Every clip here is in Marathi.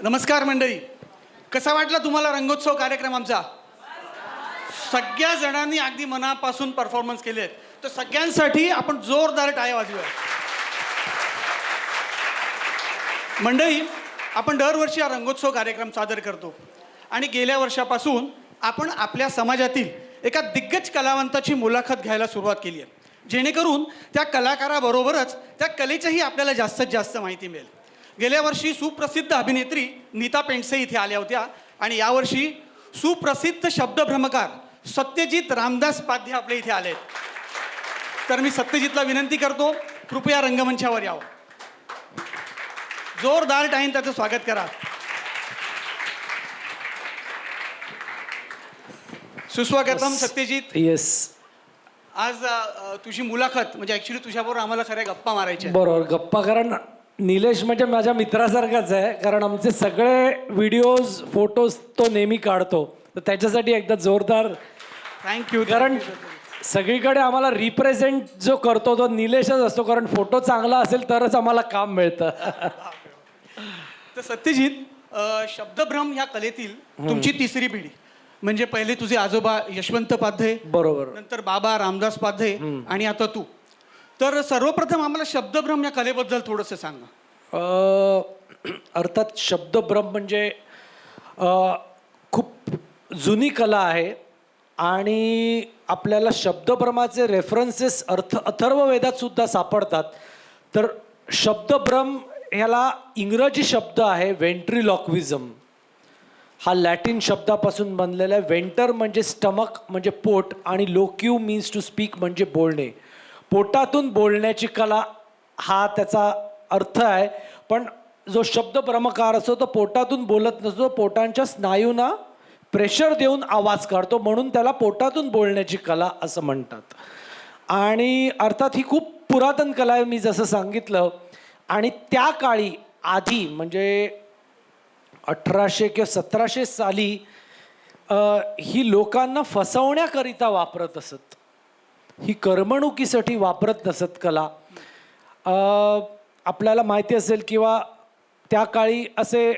नमस्कार मंडळी, कसा वाटला तुम्हाला रंगोत्सव कार्यक्रम आमचा? सगळ्या जणांनी अगदी मनापासून परफॉर्मन्स केले आहेत, तर सगळ्यांसाठी आपण जोरदार टाळ्या वाजवूया. मंडळी, आपण दरवर्षी हा रंगोत्सव कार्यक्रम सादर करतो आणि गेल्या वर्षापासून आपण आपल्या समाजातील एका दिग्गज कलावंताची मुलाखत घ्यायला सुरुवात केली आहे, जेणेकरून त्या कलाकाराबरोबरच त्या कलेचीही आपल्याला जास्तीत जास्त माहिती मिळेल. गेल्या वर्षी सुप्रसिद्ध अभिनेत्री नीता पेंडसे इथे आल्या होत्या आणि यावर्षी सुप्रसिद्ध शब्दभ्रमकार सत्यजित रामदास पाध्ये आपल्या इथे आले आहेत. तर मी सत्यजितला विनंती करतो, कृपया रंगमंचावर यावं. जोरदार टाईम त्याचं स्वागत करा. सुस्वागतम सत्यजित. येस, आज तुझी मुलाखत म्हणजे ॲक्च्युली तुझ्याबरोबर आम्हाला खऱ्या गप्पा मारायच्या. बरोबर. गप्पा, कारण निलेश म्हणजे माझ्या मित्रासारखाच आहे, कारण आमचे सगळे व्हिडिओज फोटोज तो नेहमी काढतो, तर त्याच्यासाठी एकदा जोरदार थँक्यू. कारण सगळीकडे आम्हाला रिप्रेझेंट जो करतो तो निलेशच असतो, कारण फोटो चांगला असेल तरच आम्हाला काम मिळतं. तर सत्यजित, शब्दभ्रम ह्या कलेतील तुमची तिसरी पिढी, म्हणजे पहिले तुझे आजोबा यशवंत पाध्ये, बरोबर, नंतर बाबा रामदास पाध्ये आणि आता तू. तर सर्वप्रथम आम्हाला शब्दभ्रम या कलेबद्दल थोडंसं सांगा. अर्थात शब्दभ्रम म्हणजे खूप जुनी कला आहे आणि आपल्याला शब्दभ्रमाचे रेफरन्सेस अथर्ववेदात सुद्धा सापडतात. तर शब्दभ्रम ह्याला इंग्रजी शब्द आहे व्हेंट्रिलॉक्विझम. हा लॅटिन शब्दापासून बनलेला आहे. व्हेंटर म्हणजे स्टमक म्हणजे पोट आणि लोक्यू मीन्स टू स्पीक म्हणजे बोलणे. पोटातून बोलण्याची कला हा त्याचा अर्थ आहे. पण जो शब्दभ्रमकार असतो तो पोटातून बोलत नसतो, पोटांच्या स्नायूंना प्रेशर देऊन आवाज काढतो, म्हणून त्याला पोटातून बोलण्याची कला असं म्हणतात. आणि अर्थात ही खूप पुरातन कला आहे, मी जसं सांगितलं. आणि त्या काळी आधी म्हणजे 1800 किंवा 1700 साली ही लोकांना फसवण्याकरिता वापरत असत. ही करमणुकीसाठी वापरत नसत कला. आपल्याला माहिती असेल किंवा त्या काळी असे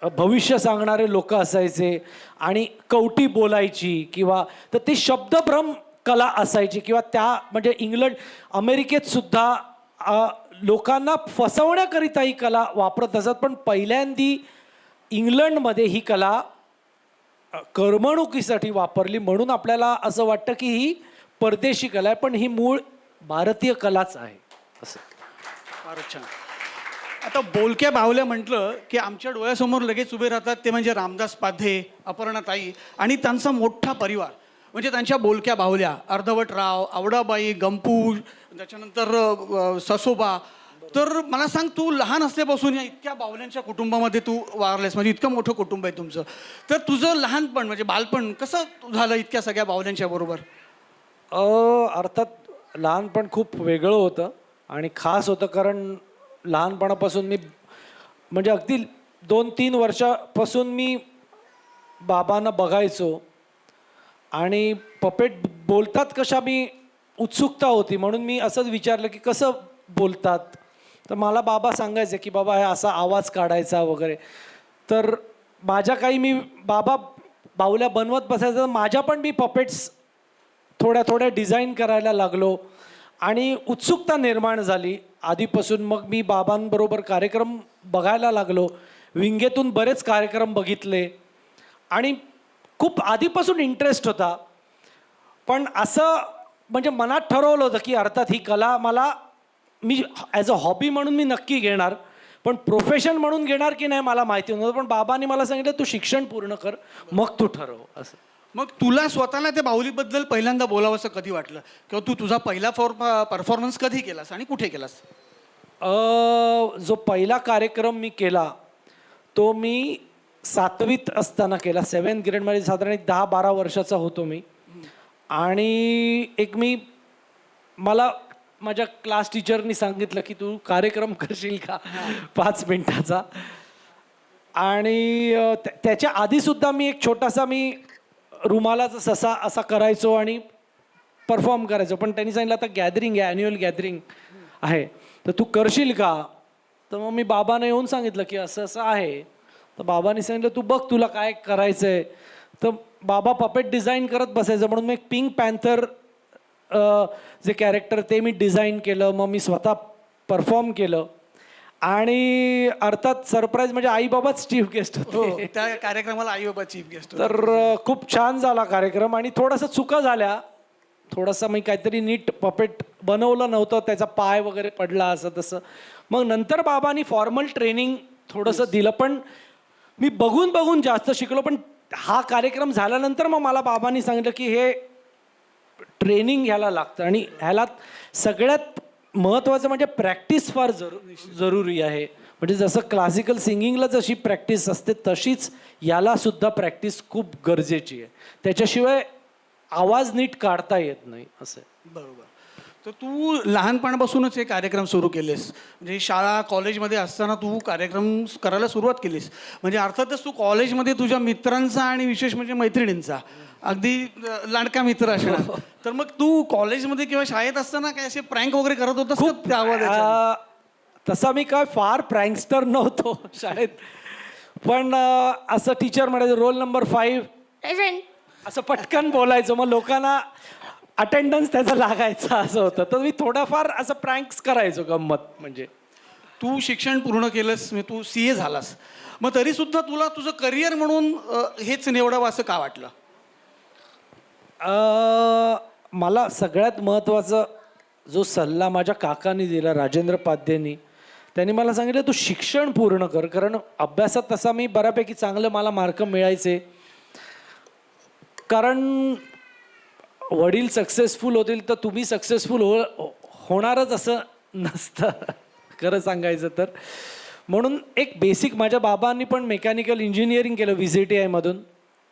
भविष्य सांगणारे लोक असायचे आणि कवटी बोलायची, किंवा तर ती शब्दभ्रम कला असायची. किंवा त्या म्हणजे इंग्लंड अमेरिकेत सुद्धा लोकांना फसवण्याकरिता ही कला वापरत असत. पण पहिल्यांदी इंग्लंडमध्ये ही कला करमणुकीसाठी वापरली, म्हणून आपल्याला असं वाटतं की ही परदेशी कला आहे, पण ही मूळ भारतीय कलाच आहे. असं फारच छान. आता बोलक्या बाहुल्या म्हटलं की आमच्या डोळ्यासमोर लगेच उभे राहतात ते म्हणजे रामदास पाध्ये, अपर्णाताई आणि त्यांचा मोठा परिवार. म्हणजे त्यांच्या बोलक्या बाहुल्या अर्धवटराव, आवडाबाई, गंपू, त्याच्यानंतर ससोबा. तर मला सांग, तू लहान असल्यापासून या इतक्या बाहुल्यांच्या कुटुंबामध्ये तू वारलेस, म्हणजे इतकं मोठं कुटुंब आहे तुमचं. तर तुझं लहानपण म्हणजे बालपण कसं झालं इतक्या सगळ्या बाहुल्यांच्या बरोबर? अर्थात लहानपण खूप वेगळं होतं आणि खास होतं, कारण लहानपणापासून मी म्हणजे अगदी 2-3 वर्षापासून मी बाबांना बघायचो आणि पपेट बोलतात कशा मी उत्सुकता होती, म्हणून मी असंच विचारलं की कसं बोलतात. तर मला बाबा सांगायचे की बाबा हे असा आवाज काढायचा वगैरे. तर माझ्या काही मी बाबा बाहुल्या बनवत बसायचं, तर माझ्या पण मी पपेट्स थोड्या थोड्या डिझाईन करायला लागलो आणि उत्सुकता निर्माण झाली आधीपासून. मग मी बाबांबरोबर कार्यक्रम बघायला लागलो, विंगेतून बरेच कार्यक्रम बघितले आणि खूप आधीपासून इंटरेस्ट होता. पण असं म्हणजे मनात ठरवलं होतं की अर्थात ही कला मी ॲज अ हॉबी म्हणून मी नक्की घेणार, पण प्रोफेशन म्हणून घेणार की नाही मला माहिती नव्हतं. पण बाबांनी मला सांगितलं तू शिक्षण पूर्ण कर, मग तू ठरव. असं. मग तुला स्वतःला त्या बाहुलीबद्दल पहिल्यांदा बोलावंसं कधी वाटलं, किंवा तू तुझा पहिला परफॉर्मन्स कधी केलास आणि कुठे केलास? जो पहिला कार्यक्रम मी केला तो मी 7वीत असताना केला. 7th ग्रेडमध्ये साधारण 10-12 वर्षाचा होतो मी. आणि मला माझ्या क्लास टीचरनी सांगितलं की तू कार्यक्रम करशील का 5 मिनिटाचा. आणि त्याच्या आधीसुद्धा मी एक छोटासा रुमालाचा ससा असा करायचो आणि परफॉर्म करायचो. पण त्यांनी सांगितलं आता गॅदरिंग आहे, ॲन्युअल गॅदरिंग आहे, तर तू करशील का? तर मग मी बाबांना येऊन सांगितलं की असं असं आहे. तर बाबांनी सांगितलं तू बघ तुला काय करायचं आहे. तर बाबा पपेट डिझाईन करत बसायचं, म्हणून मी एक पिंक पॅन्थर जे कॅरेक्टर ते मी डिझाईन केलं. मग मी स्वतः परफॉर्म केलं आणि अर्थात सरप्राईज म्हणजे आई बाबाच चीफ गेस्ट होते. त्या कार्यक्रमाला आई बाबा चीफ गेस्ट. तर खूप छान झाला कार्यक्रम आणि थोडंसं चुका झाल्या. थोडंसं मी काहीतरी नीट पपेट बनवलं नव्हतं, त्याचा पाय वगैरे पडला असं तसं. मग नंतर बाबांनी फॉर्मल ट्रेनिंग थोडंसं दिलं, पण मी बघून बघून जास्त शिकलो. पण हा कार्यक्रम झाल्यानंतर मग मला बाबांनी सांगितलं की हे ट्रेनिंग ह्याला लागतं आणि ह्याला सगळ्यात महत्त्वाचं म्हणजे प्रॅक्टिस फार जरुरी आहे. म्हणजे जसं क्लासिकल सिंगिंगला जशी प्रॅक्टिस असते तशीच याला सुद्धा प्रॅक्टिस खूप गरजेची आहे. त्याच्याशिवाय आवाज नीट काढता येत नाही असं. बरोबर. तर तू लहानपणापासूनच हे कार्यक्रम सुरू केलेस, म्हणजे शाळा कॉलेजमध्ये असताना तू कार्यक्रम करायला सुरुवात केलीस. म्हणजे अर्थातच तू कॉलेजमध्ये तुझ्या मित्रांचा आणि विशेष म्हणजे मैत्रिणींचा अगदी लाडका मित्र असणार. तर मग तू कॉलेजमध्ये किंवा शाळेत असताना काय असे प्रँक वगैरे करत होतास? खूप आवाज. तसा मी काय फार प्रँकस्टर नव्हतो शाळेत, पण असं टीचर म्हणायचं रोल नंबर 5 असं पटकन बोलायचं, मग लोकांना अटेंडन्स त्याचा लागायचा असं होतं. तर मी थोडाफार असं प्रँक्स करायचो गंमत. म्हणजे तू शिक्षण पूर्ण केलंस, म्हणजे तू CA झालास, मग तरीसुद्धा तुला तुझं करिअर म्हणून हेच निवडावं असं का वाटलं? मला सगळ्यात महत्त्वाचा जो सल्ला माझ्या काकांनी दिला, राजेंद्र पाध्ये, त्यांनी मला सांगितलं तू शिक्षण पूर्ण कर. कारण अभ्यासात तसा मी बऱ्यापैकी चांगलं मला मार्क मिळायचे. कारण वडील सक्सेसफुल होतील तर तुम्ही सक्सेसफुल होणारच असं नसतं खरं सांगायचं तर. म्हणून एक बेसिक, माझ्या बाबांनी पण मेकॅनिकल इंजिनिअरिंग केलं VCTI मधून.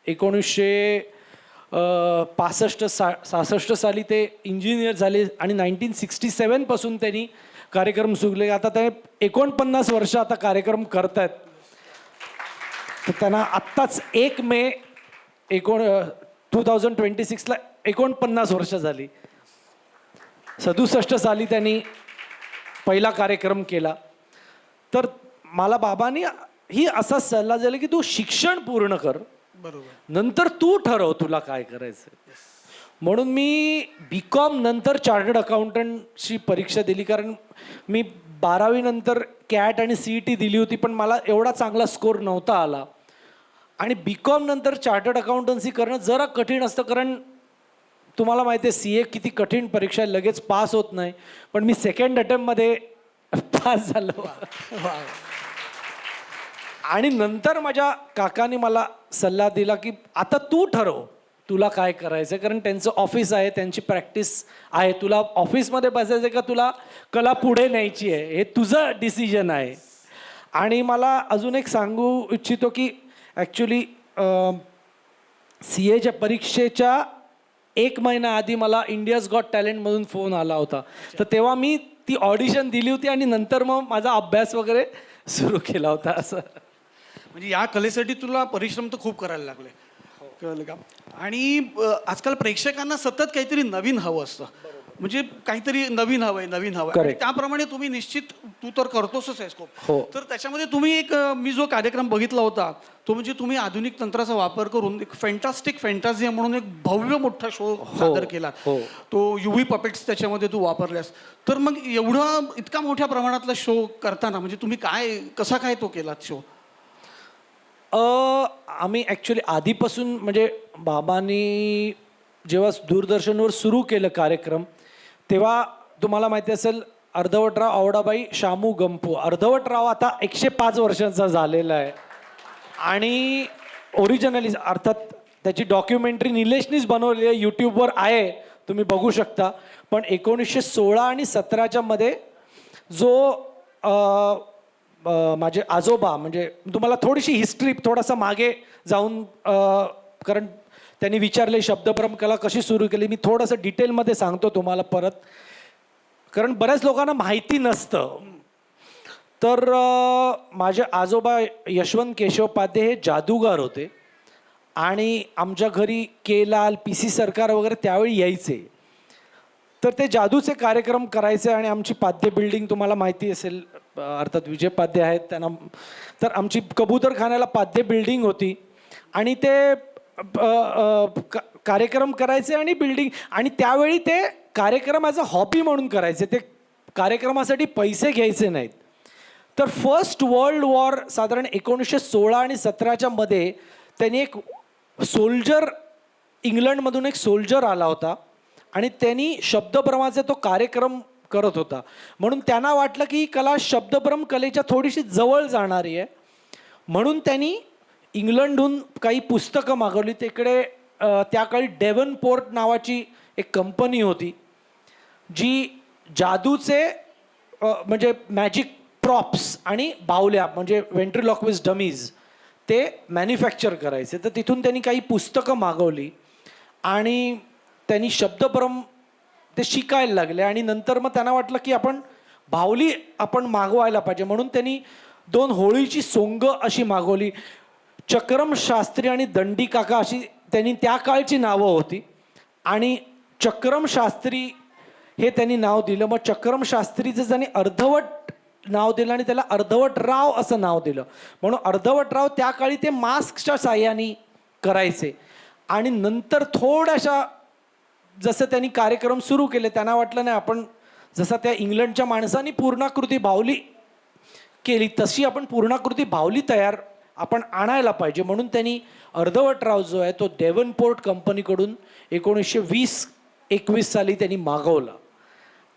1965-66 साली ते इंजिनियर झाले आणि 1967 पासून त्यांनी कार्यक्रम सुरू. आता ते 49 वर्ष आता कार्यक्रम करतायत. तर त्यांना आत्ताच 1 मे 2026ला 49 वर्ष झाली. 67 साली त्यांनी पहिला कार्यक्रम केला. तर मला बाबांनी ही असा सल्ला दिला की तू शिक्षण पूर्ण कर, बरोबर, नंतर तू ठरव तुला काय करायचं. म्हणून मी BCom नंतर चार्टर्ड अकाउंटंटची परीक्षा दिली. कारण मी 12वी नंतर CAT आणि CET दिली होती, पण मला एवढा चांगला स्कोर नव्हता आला. आणि BCom नंतर चार्टर्ड अकाउंटन्सी करणं जरा कठीण असतं, कारण तुम्हाला माहिती आहे CA किती कठीण परीक्षा, लगेच पास होत नाही. पण मी सेकंड अटेम्प्टमध्ये पास झालो. आणि नंतर माझ्या काकाने मला सल्ला दिला की आता तू ठरव तुला काय करायचं. कारण त्यांचं ऑफिस आहे, त्यांची प्रॅक्टिस आहे. तुला ऑफिसमध्ये बसायचं का तुला कला पुढे न्यायची आहे, हे तुझं डिसिजन आहे. आणि मला अजून एक सांगू इच्छितो की ॲक्च्युली CAच्या परीक्षेच्या 1 महिना आधी मला इंडियाज गॉट टॅलेंटमधून फोन आला होता. तर तेव्हा मी ती ऑडिशन दिली होती आणि नंतर मग माझा अभ्यास वगैरे सुरू केला होता असं. म्हणजे या कलेसाठी तुला परिश्रम तर खूप करायला लागले, कळलं का? आणि आजकाल प्रेक्षकांना सतत काहीतरी नवीन हवं असतं, म्हणजे काहीतरी नवीन हवंय. त्याप्रमाणे तुम्ही निश्चित तू तर करतोसच आहेस खूप. तर त्याच्यामध्ये तुम्ही एक मी जो कार्यक्रम बघितला होता तो म्हणजे तुम्ही आधुनिक तंत्राचा वापर करून एक फॅन्टास्टिक फॅन्टाझिया म्हणून एक भव्य मोठा शो सादर केला. तो UV पपेट्स त्याच्यामध्ये तू वापरल्यास. तर मग एवढा इतका मोठ्या प्रमाणातला शो करताना म्हणजे तुम्ही कसा काय तो केलात शो? आम्ही ॲक्च्युली आधीपासून म्हणजे बाबांनी जेव्हा दूरदर्शनवर सुरू केलं कार्यक्रम तेव्हा तुम्हाला माहिती असेल अर्धवटराव आवडाबाई शामू गंपू. अर्धवटराव आता 105 वर्षांचा झालेला आहे आणि ओरिजिनली अर्थात त्याची डॉक्युमेंटरी निलेशनीच बनवलेली आहे, यूट्यूबवर आहे, तुम्ही बघू शकता. पण 1916 आणि 17च्या मध्ये जो माझे आजोबा, म्हणजे तुम्हाला थोडीशी हिस्ट्री थोडासा मागे जाऊन, कारण त्यांनी विचारले शब्दपरंपरा कशी सुरू केली, मी थोडंसं डिटेलमध्ये सांगतो तुम्हाला परत, कारण बऱ्याच लोकांना माहिती नसतं. तर माझे आजोबा यशवंत केशव पाध्ये हे जादूगार होते आणि आमच्या घरी लाल PC सरकार वगैरे त्यावेळी यायचे. तर ते जादूचे कार्यक्रम करायचे आणि आमची पाध्ये बिल्डिंग तुम्हाला माहिती असेल अर्थात विजय पाध्ये आहेत त्यांना. तर आमची कबूतरखान्याला पाध्ये बिल्डिंग होती आणि ते कार्यक्रम करायचे आणि बिल्डिंग, आणि त्यावेळी ते कार्यक्रम ॲज अ हॉबी म्हणून करायचे, ते कार्यक्रमासाठी पैसे घ्यायचे नाहीत. तर फर्स्ट वर्ल्ड वॉर साधारण 1916 आणि 17च्या मध्ये त्यांनी एक सोल्जर, इंग्लंडमधून एक सोल्जर आला होता आणि त्यांनी शब्दभ्रमाचे तो कार्यक्रम करत होता. म्हणून त्यांना वाटलं की ही कला शब्दभ्रम कलेच्या थोडीशी जवळ जाणारी आहे, म्हणून त्यांनी इंग्लंडहून काही पुस्तकं मागवली. तिकडे त्या काळी डेव्हनपोर्ट नावाची एक कंपनी होती जी जादूचे म्हणजे मॅजिक प्रॉप्स आणि बाहुल्या म्हणजे वेंट्रिलॉक्विस्ट डमीज ते मॅन्युफॅक्चर करायचे. तर तिथून त्यांनी काही पुस्तकं मागवली आणि त्यांनी शब्दभ्रम ते शिकायला लागले आणि नंतर मग त्यांना वाटलं की बाहुली आपण मागवायला पाहिजे, म्हणून त्यांनी 2 होळीची सोंग अशी मागवली. चक्रम शास्त्री आणि दंडी काका अशी त्यांनी त्या काळची नावं होती आणि चक्रम शास्त्री हे त्यांनी नाव दिलं. मग चक्रम शास्त्रीचं त्यांनी अर्धवट नाव दिलं आणि त्याला अर्धवटराव असं नाव दिलं. म्हणून अर्धवटराव त्या काळी ते मास्कच्या साह्याने करायचे. आणि नंतर थोड्याशा जसं त्यांनी कार्यक्रम सुरू केले त्यांना वाटलं नाही आपण जसं त्या इंग्लंडच्या माणसांनी पूर्णाकृती बाहुली केली तशी आपण पूर्णाकृती बाहुली तयार आपण आणायला पाहिजे, म्हणून त्यांनी अर्धवटराव जो आहे तो डेव्हनपोर्ट कंपनीकडून 1920-21 साली त्यांनी मागवला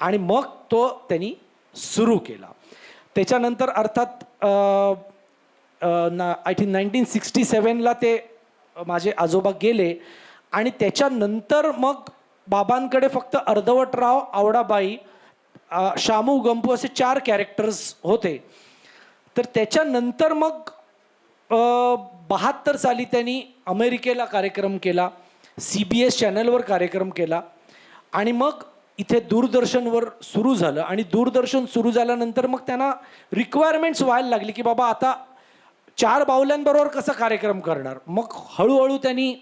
आणि मग तो त्यांनी सुरू केला. त्याच्यानंतर अर्थात आय थिंक 1967ला ते माझे आजोबा गेले आणि त्याच्यानंतर मग बाबांकडे फक्त अर्धवटराव, आवडाबाई, शामू गंपू असे 4 कॅरेक्टर्स होते. तर त्याच्यानंतर मग 72 साली त्यांनी अमेरिकेला कार्यक्रम केला, CBS चॅनलवर कार्यक्रम केला आणि मग इथे दूरदर्शनवर सुरू झालं. आणि दूरदर्शन सुरू झाल्यानंतर मग त्यांना रिक्वायरमेंट्स व्हायला लागली की बाबा आता 4 बाहुल्यांबरोबर कसा कार्यक्रम करणार. मग हळूहळू त्यांनी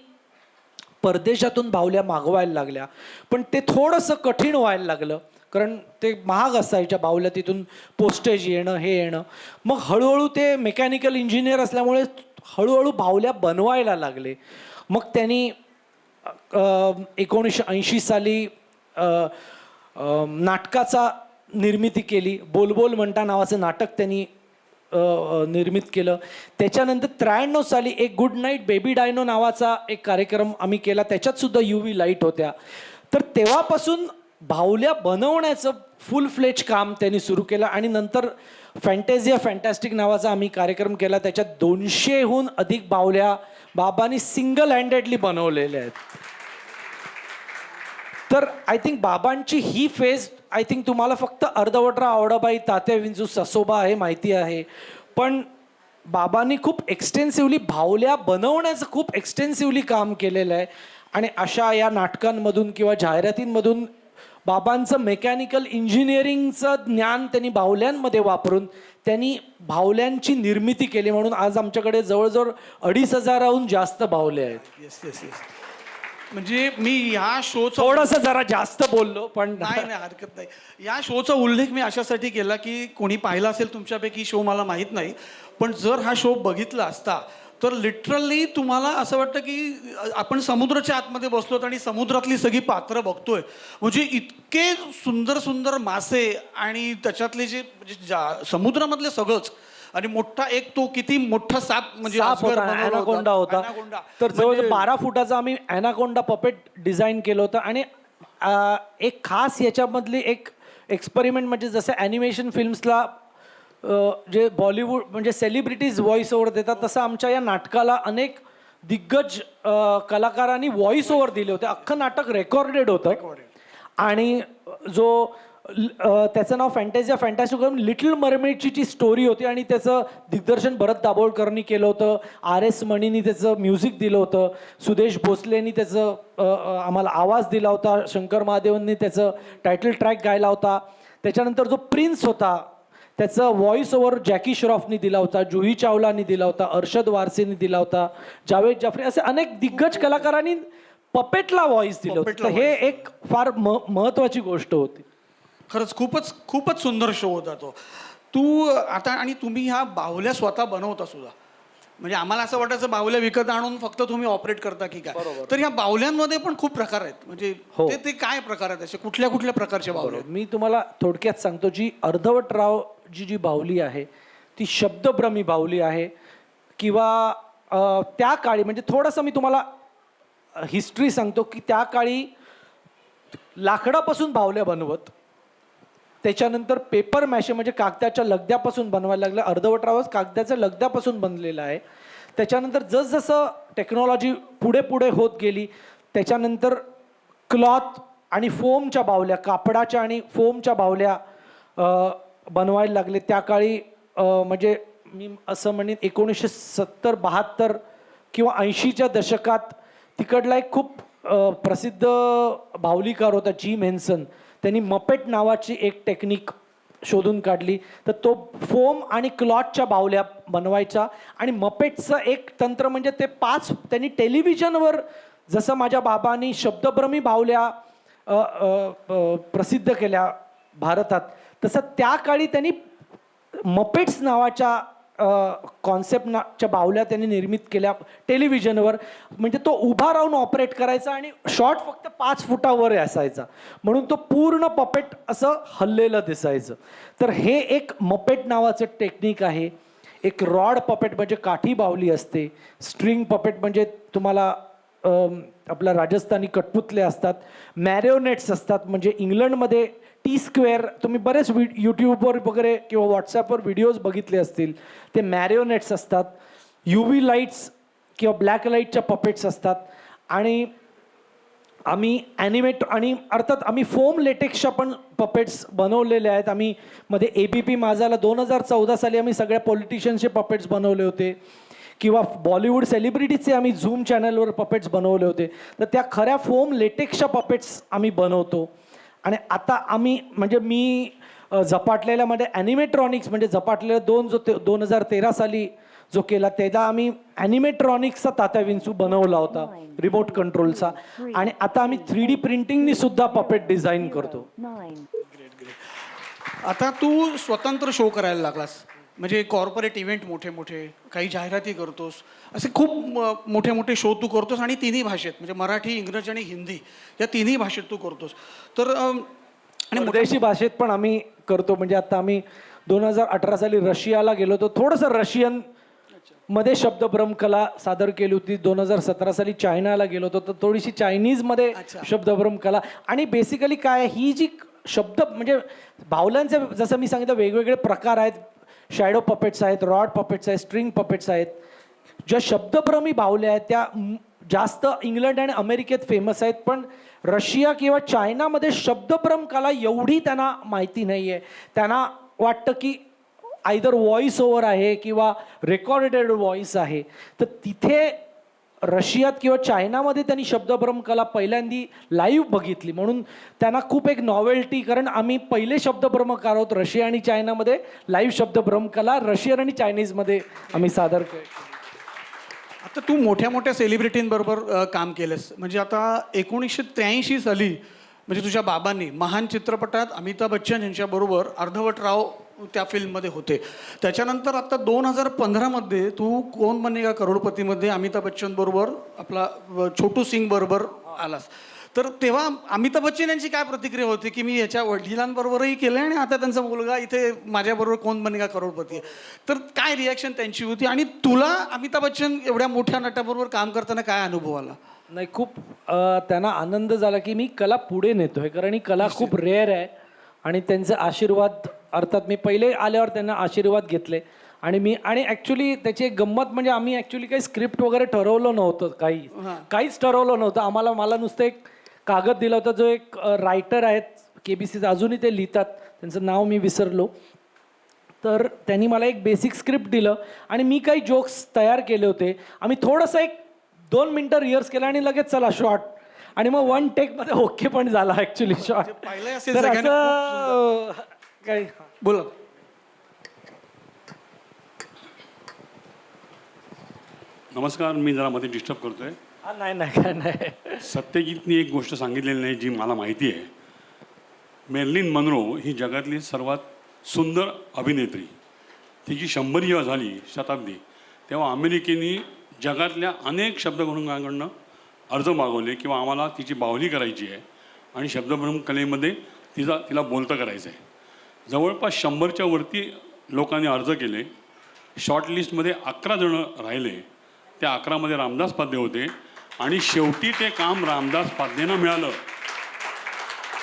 परदेशातून बाहुल्या मागवायला लागल्या, पण ते थोडंसं कठीण व्हायला लागलं कारण ते महाग असायच्या बाहुल्या, तिथून पोस्टेज येणं हे येणं. मग हळूहळू ते मेकॅनिकल इंजिनियर असल्यामुळे हळूहळू बाहुल्या बनवायला लागले. मग त्यांनी 1980 साली नाटकाचा निर्मिती केली. बोलबोल म्हणता नावाचं नाटक त्यांनी निर्मित केलं. त्याच्यानंतर 93 साली एक गुड नाईट बेबी डायनो नावाचा एक कार्यक्रम आम्ही केला, त्याच्यात सुद्धा UV लाईट होत्या. तर तेव्हापासून बाहुल्या बनवण्याचं फुल फ्लेज काम त्यांनी सुरू केलं आणि नंतर फॅन्टेझिया फॅन्टॅस्टिक नावाचा आम्ही कार्यक्रम केला, त्याच्यात 200हून अधिक बाहुल्या बाबांनी सिंगल हँडेडली बनवलेल्या आहेत. तर आय थिंक बाबांची ही फेज आय थिंक तुम्हाला फक्त अर्धवटराव, आवडाबाई, तात्या विंचू, ससोबा हे माहिती आहे, पण बाबांनी खूप एक्सटेन्सिव्हली बाहुल्या बनवण्याचं खूप एक्सटेन्सिव्हली काम केलेलं आहे. आणि अशा या नाटकांमधून किंवा जाहिरातींमधून बाबांचं मेकॅनिकल इंजिनिअरिंगचं ज्ञान त्यांनी बाहुल्यांमध्ये वापरून त्यांनी बाहुल्यांची निर्मिती केली, म्हणून आज आमच्याकडे जवळजवळ 2500हून जास्त बाहुले आहेत. Yes yes yes. म्हणजे मी ह्या शोचा थोडंसं जरा जास्त बोललो, पण नाही हरकत नाही. या शोचा उल्लेख मी अशासाठी केला की कोणी पाहिला असेल तुमच्यापैकी, शो मला माहीत नाही, पण जर हा शो बघितला असता तर लिटरली तुम्हाला असं वाटतं की आपण समुद्राच्या आतमध्ये बसलोत आणि समुद्रातली सगळी पात्र बघतोय. म्हणजे इतके सुंदर सुंदर मासे आणि त्याच्यातले जे म्हणजे समुद्रामधले सगळंच, आणि मोठा एक तो किती मोठा साप म्हणजे ॲनाकोंडा होता. तर जवळजवळ 12 फुटाचा आम्ही ॲनाकोंडा पपेट डिझाईन केलं होतं. आणि एक खास याच्यामधली एक एक्सपेरिमेंट म्हणजे जसं ॲनिमेशन फिल्म्सला जे बॉलिवूड म्हणजे सेलिब्रिटीज व्हॉइस ओव्हर देतात, तसं आमच्या या नाटकाला अनेक दिग्गज कलाकारांनी व्हॉइस ओव्हर दिले होते. अख्खं नाटक रेकॉर्डेड होतं आणि जो त्याचं नाव फॅन्टेझिया फॅन्टॅस्टिक, लिटल मरमेडची जी स्टोरी होती आणि त्याचं दिग्दर्शन भरत दाभोळकरनी केलं होतं. RS मणींनी त्याचं म्युझिक दिलं होतं, सुदेश भोसलेंनी त्याचं आम्हाला आवाज दिला होता, शंकर महादेवांनी त्याचं टायटल ट्रॅक गायला होता. त्याच्यानंतर जो प्रिन्स होता त्याचं व्हॉइस ओव्हर जॅकी श्रॉफनी दिला होता, जुही चावलानी दिला होता, अर्शद वारसीनी दिला होता, जावेद जाफरी, असे अनेक दिग्गज कलाकारांनी पपेटला व्हॉइस दिलं होतं. हे एक फार महत्त्वाची गोष्ट होती. खरंच खूपच खूपच सुंदर शो होता तो. तू आता आणि तुम्ही ह्या बाहुल्या स्वतः बनवता सुद्धा, म्हणजे आम्हाला असं वाटायचं बाहुल्या विकत आणून फक्त तुम्ही ऑपरेट करता की काय, तर ह्या बाहुल्यांमध्ये पण खूप प्रकार आहेत. म्हणजे हो. ते काय प्रकार आहेत असे, कुठल्या कुठल्या प्रकारचे बाहुले आहेत? मी तुम्हाला थोडक्यात सांगतो. जी अर्धवटराव जी बाहुली आहे ती शब्दभ्रमी बाहुली आहे. किंवा त्या काळी म्हणजे थोडंसं मी तुम्हाला हिस्ट्री सांगतो की त्या काळी लाकडापासून बाहुल्या बनवत, त्याच्यानंतर पेपर मॅशे म्हणजे कागदाच्या लगद्यापासून बनवायला लागलं. अर्धवटरावच कागदाच्या लगद्यापासून बनलेलं आहे. त्याच्यानंतर जसजसं टेक्नॉलॉजी पुढे पुढे होत गेली, त्याच्यानंतर क्लॉथ आणि फोमच्या बाहुल्या, कापडाच्या आणि फोमच्या बाहुल्या बनवायला लागले. त्या काळी म्हणजे मी असं म्हणेन 1970-72 किंवा 80च्या दशकात तिकडला एक खूप प्रसिद्ध बाहुलीकार होता जिम हेन्सन. त्यांनी मपेट नावाची एक टेक्निक शोधून काढली. तर तो फोम आणि क्लॉथच्या बाहुल्या बनवायचा. आणि मपेटचं एक तंत्र म्हणजे ते त्यांनी टेलिव्हिजनवर, जसं माझ्या बाबांनी शब्दभ्रमी बाहुल्या प्रसिद्ध केल्या भारतात, तसं त्या काळी त्यांनी मपेट्स नावाच्या कॉन्सेप्टच्या बाहुल्या त्यांनी निर्मित केल्या टेलिव्हिजनवर. म्हणजे तो उभा राहून ऑपरेट करायचा आणि शॉट फक्त 5 फुटावर असायचा, म्हणून तो पूर्ण पपेट असं हललेलं दिसायचं. तर हे एक मपेट नावाचं टेक्निक आहे. एक रॉड पपेट म्हणजे काठी बाहुली असते. स्ट्रिंग पपेट म्हणजे तुम्हाला आपल्या राजस्थानी कठपुतले असतात. मॅरिओनेट्स असतात, म्हणजे इंग्लंडमध्ये T-स्क्वेअर, तुम्ही बरेच यूट्यूबवर वगैरे किंवा व्हॉट्सॲपवर व्हिडिओज बघितले असतील, ते मॅरिओनेट्स असतात. UV लाईट्स किंवा ब्लॅक लाईटच्या पपेट्स असतात. आणि आम्ही आणि अर्थात आम्ही फोम लेटेक्सच्या पण पपेट्स बनवलेले आहेत. आम्ही मध्ये ABP माझाला 2014 साली आम्ही सगळ्या पॉलिटिशियन्सचे पपेट्स बनवले होते. किंवा बॉलिवूड सेलिब्रिटीजचे आम्ही झूम चॅनलवर पपेट्स बनवले होते. तर त्या खऱ्या फोम लेटेक्सच्या पपेट्स आम्ही बनवतो. आणि आता आम्ही म्हणजे मी झपाटलेल्यामध्ये ॲनिमेट्रॉनिक्स म्हणजे झपाटलेला 2013 साली जो केला, त्याला आम्ही ॲनिमेट्रॉनिक्सचा तात्या विंचू बनवला होता, रिमोट कंट्रोलचा. आणि आता आम्ही 3D प्रिंटिंगनी सुद्धा पपेट डिझाईन करतो. आता तू स्वतंत्र शो करायला लागलास, म्हणजे कॉर्पोरेट इव्हेंट मोठे मोठे, काही जाहिराती करतोस, असे खूप मोठे मोठे शो तू करतोस. आणि तिन्ही भाषेत, म्हणजे मराठी, इंग्रजी आणि हिंदी या तिन्ही भाषेत तू करतोस. तर आणि विदेशी भाषेत पण आम्ही करतो. म्हणजे आता आम्ही 2018 साली रशियाला गेलो होतो, थोडंसं रशियन मध्ये शब्दभ्रम कला सादर केली होती. 2017 साली चायनाला गेलो होतो, तर थोडीशी चायनीजमध्ये शब्दभ्रम कला. आणि बेसिकली काय, ही जी शब्द म्हणजे बाहुल्यांचे जसं मी सांगितलं वेगवेगळे प्रकार आहेत. शॅडो पपेट्स आहेत, रॉड पपेट्स आहेत, स्ट्रिंग पपेट्स आहेत. ज्या शब्दभ्रमी बाहुल्या आहेत त्या जास्त इंग्लंड आणि अमेरिकेत फेमस आहेत. पण रशिया किंवा चायनामध्ये शब्दभ्रम कला एवढी त्यांना माहिती नाही आहे. त्यांना वाटतं की आयदर व्हॉइस ओव्हर आहे किंवा रेकॉर्डेड व्हॉइस आहे. तर तिथे रशियात किंवा चायनामध्ये त्यांनी शब्दभ्रम कला पहिल्यांदी लाईव्ह बघितली, म्हणून त्यांना खूप एक नॉवेल्टी. कारण आम्ही पहिले शब्दभ्रमकार आहोत रशिया आणि चायनामध्ये. लाईव्ह शब्दभ्रम कला रशियन आणि चायनीजमध्ये आम्ही सादर केली. आता तू मोठ्या मोठ्या सेलिब्रिटींबरोबर काम केलंस. म्हणजे आता 1983 साली म्हणजे तुझ्या बाबांनी महान चित्रपटात अमिताभ बच्चन यांच्याबरोबर अर्धवटराव त्या फिल्ममध्ये होते. त्याच्यानंतर आता 2015मध्ये तू कौन बनेगा करोडपतीमध्ये अमिताभ बच्चन बरोबर आपला छोटू सिंग बरोबर आलास. तर तेव्हा अमिताभ बच्चन यांची काय प्रतिक्रिया होती की मी याच्या वडिलांबरोबरही केलं आणि आता त्यांचा मुलगा इथे माझ्याबरोबर कौन बनेगा करोडपती आहे. तर काय रिॲक्शन त्यांची होती आणि तुला अमिताभ बच्चन एवढ्या मोठ्या नटाबरोबर काम करताना काय अनुभव आला? नाही, खूप त्यांना आनंद झाला की मी कला पुढे नेतोय, कारण ही कला खूप रेअर आहे. आणि त्यांचे आशीर्वाद, अर्थात मी पहिले आल्यावर त्यांना आशीर्वाद घेतले. आणि ॲक्च्युली त्याची एक गंमत म्हणजे आम्ही ॲक्च्युली काही स्क्रिप्ट वगैरे ठरवलं नव्हतं, काहीच ठरवलं नव्हतं. मला नुसतं एक कागद दिला होता. जो एक रायटर आहेत KBCचा, अजूनही ते लिहितात, त्यांचं नाव मी विसरलो. तर त्यांनी मला एक बेसिक स्क्रिप्ट दिलं आणि मी काही जोक्स तयार केले होते. आम्ही थोडंसं एक 2 मिनटं रिहर्स केलं आणि लगेच चला शॉट. आणि मग 1 टेकमध्ये ओके पण झाला ॲक्च्युली शॉट. तर असं काय बोला. नमस्कार, मी जरा मध्ये डिस्टर्ब करतोय. नाही. सत्यजितनी एक गोष्ट सांगितलेली नाही जी मला माहिती आहे. मेर्लिन मनरो ही जगातली सर्वात सुंदर अभिनेत्री. तिची 100 जेव्हा झाली शताब्दी, तेव्हा अमेरिकेने जगातल्या अनेक शब्दभ्रमकांकडनं अर्ज मागवले किंवा आम्हाला तिची बाहुली करायची आहे आणि शब्दभ्रम कलेमध्ये तिला बोलतं करायचं आहे. जवळपास 100च्या वरती लोकांनी अर्ज केले. शॉर्टलिस्टमध्ये 11 जण राहिले. त्या 11मध्ये रामदास पाध्ये होते आणि शेवटी ते काम रामदास पाध्येंना मिळालं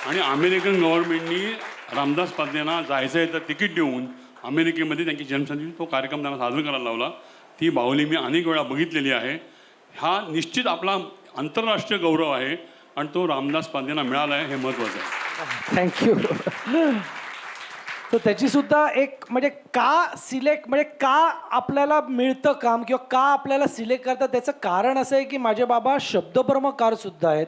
आणि अमेरिकन गव्हर्नमेंटनी रामदास पाध्येंना जायचं आहे तर तिकीट देऊन अमेरिकेमध्ये त्यांची जन्मशताब्दी तो कार्यक्रम त्यांना साजरा करायला लावला. ती बाहुली मी अनेक वेळा बघितलेली आहे. हा निश्चित आपला आंतरराष्ट्रीय गौरव आहे आणि तो रामदास पाध्येंना मिळाला आहे, हे महत्त्वाचं आहे. थँक्यू. तर त्याची सुद्धा एक म्हणजे का सिलेक्ट म्हणजे का आपल्याला मिळतं काम किंवा का आपल्याला सिलेक्ट करतात त्याचं कारण असं आहे की माझे बाबा शब्दभ्रमकार सुद्धा आहेत,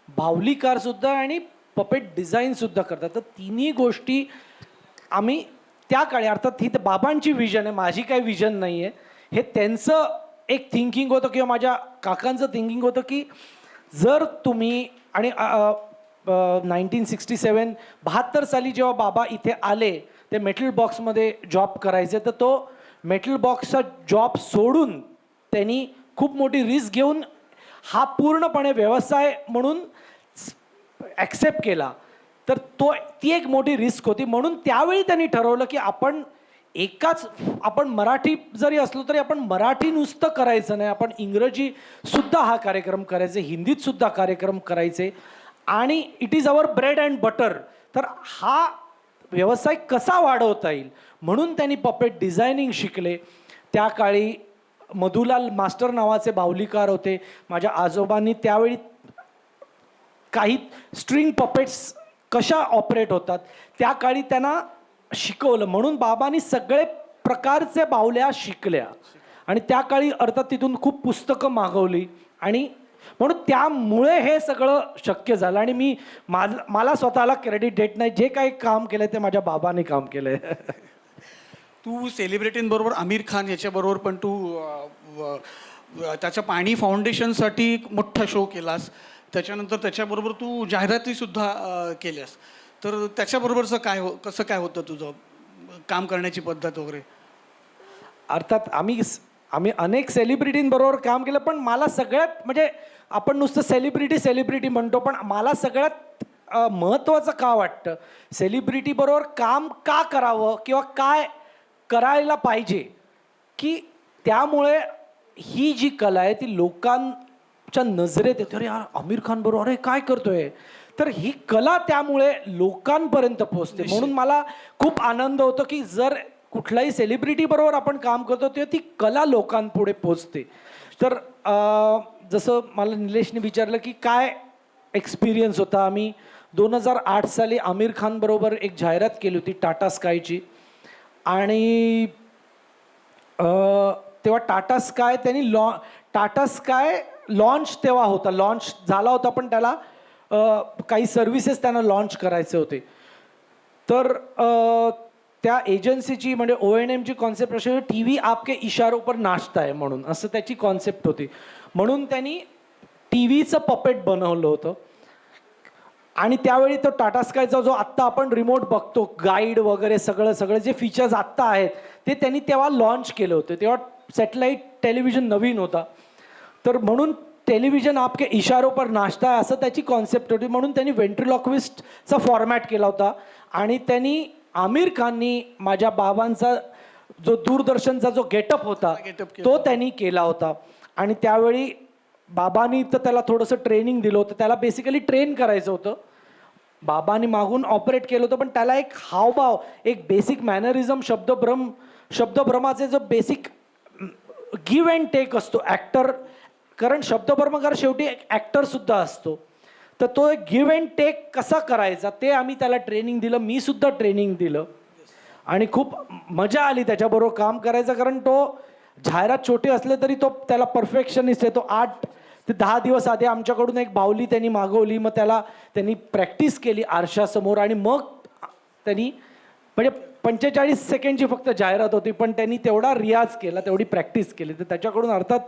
बाहुलीकार सुद्धा आणि पपेट डिझाईन सुद्धा करतात. तर तिन्ही गोष्टी आम्ही त्या काळी अर्थात ही तर बाबांची विजन आहे, माझी काही विजन नाही आहे. हे त्यांचं एक थिंकिंग होतं किंवा माझ्या काकांचं थिंकिंग होतं की जर तुम्ही आणि 1967 साली जेव्हा बाबा इथे आले ते मेटल बॉक्समध्ये जॉब करायचे, तर तो मेटल बॉक्सचा जॉब सोडून त्यांनी खूप मोठी रिस्क घेऊन हा पूर्णपणे व्यवसाय म्हणून ॲक्सेप्ट केला. तर ती एक मोठी रिस्क होती. म्हणून त्यावेळी त्यांनी ठरवलं की आपण मराठी जरी असलो तरी आपण मराठी नुसतं करायचं नाही, आपण इंग्रजी सुद्धा हा कार्यक्रम करायचे, हिंदीत सुद्धा कार्यक्रम करायचे आणि it is our bread and butter. तर हा व्यवसाय कसा वाढवता येईल म्हणून त्यांनी पपेट डिझायनिंग शिकले. त्या काळी मधुलाल मास्टर नावाचे बाहुलीकार होते. माझ्या आजोबांनी त्यावेळी काही स्ट्रिंग पपेट्स कशा ऑपरेट होतात त्या काळी त्यांना शिकवलं. म्हणून बाबांनी सगळे प्रकारचे बाहुल्या शिकल्या आणि त्या काळी अर्थात तिथून खूप पुस्तकं मागवली आणि म्हणून त्यामुळे हे सगळं शक्य झालं. आणि मला स्वतःला क्रेडिट देत नाही, जे काही काम केलं ते माझ्या बाबांनी काम केलंय. तू सेलिब्रिटींबरोबर आमिर खान याच्याबरोबर पण तू त्याच्या पाणी फाउंडेशनसाठी मोठा शो केलास. त्याच्यानंतर त्याच्याबरोबर तू जाहिरातीसुद्धा केल्यास. तर त्याच्याबरोबरचं कसं काय होतं तुझं काम करण्याची पद्धत वगैरे? अर्थात आम्ही अनेक सेलिब्रिटींबरोबर काम केलं, पण मला सगळ्यात म्हणजे आपण नुसतं सेलिब्रिटी म्हणतो, पण मला सगळ्यात महत्त्वाचं का वाटतं सेलिब्रिटीबरोबर काम का करावं किंवा काय करायला पाहिजे, की त्यामुळे ही जी कला आहे ती लोकांच्या नजरेत येते. अरे यार आमिर खान बरोबर अरे काय करतोय, तर ही कला त्यामुळे लोकांपर्यंत पोहोचते. म्हणून मला खूप आनंद होतो की जर कुठल्याही सेलिब्रिटी बरोबर आपण काम करतो तेव्हा ती कला लोकांपुढे पोहोचते. तर जसं मला निलेशने विचारलं की काय एक्सपिरियन्स होता, आम्ही 2008 साली आमिर खान बरोबर एक जाहिरात केली होती टाटा स्कायची आणि तेव्हा Tata sky Tata sky launch तेव्हा होता, लॉन्च झाला होता पण त्याला काही सर्व्हिसेस त्यांना लॉन्च करायचे होते. तर त्या एजन्सीची म्हणजे ONMची कॉन्सेप्ट अशी टी व्ही आपके इशारों पर नाचता है म्हणून असं त्याची कॉन्सेप्ट होती. म्हणून त्यांनी टी व्हीचं पपेट बनवलं होतं आणि त्यावेळी तो टाटा स्कायचा जो आत्ता आपण रिमोट बघतो गाईड वगैरे सगळे जे फीचर्स आत्ता आहेत ते त्यांनी तेव्हा लॉन्च केले होते. तेव्हा सॅटेलाईट टेलिव्हिजन नवीन होता. तर म्हणून टेलिव्हिजन आपके इशारों पर नाचता है असं त्याची कॉन्सेप्ट होती. म्हणून त्यांनी व्हेंट्रिलॉक्विस्टचा फॉर्मॅट केला होता आणि त्यांनी आमिर खाननी माझ्या बाबांचा जो दूरदर्शनचा जो गेटअप होता तो त्यांनी केला होता. आणि त्यावेळी बाबांनी तर त्याला थोडंसं ट्रेनिंग दिलं होतं, त्याला बेसिकली ट्रेन करायचं होतं. बाबांनी मागून ऑपरेट केलं होतं पण त्याला एक हावभाव एक बेसिक मॅनरिझम शब्दभ्रमाचे जो बेसिक गिव्ह अँड टेक असतो ॲक्टर, कारण शब्दभ्रमकार शेवटी एक ॲक्टरसुद्धा असतो. तर तो एक गिव्ह अँड टेक कसा करायचा ते आम्ही त्याला ट्रेनिंग दिलं, मी सुद्धा ट्रेनिंग दिलं आणि खूप मजा आली त्याच्याबरोबर काम करायचं. कारण तो जाहिरात छोटी असले तरी तो त्याला परफेक्शनिस्ट आहे. तो 8 ते 10 दिवस आधी आमच्याकडून एक बाहुली त्यांनी मागवली, मग त्यांनी प्रॅक्टिस केली आरशासमोर आणि मग त्यांनी म्हणजे 45 सेकंडची फक्त जाहिरात होती पण त्यांनी तेवढा रियाज केला, तेवढी प्रॅक्टिस केली. तर त्याच्याकडून अर्थात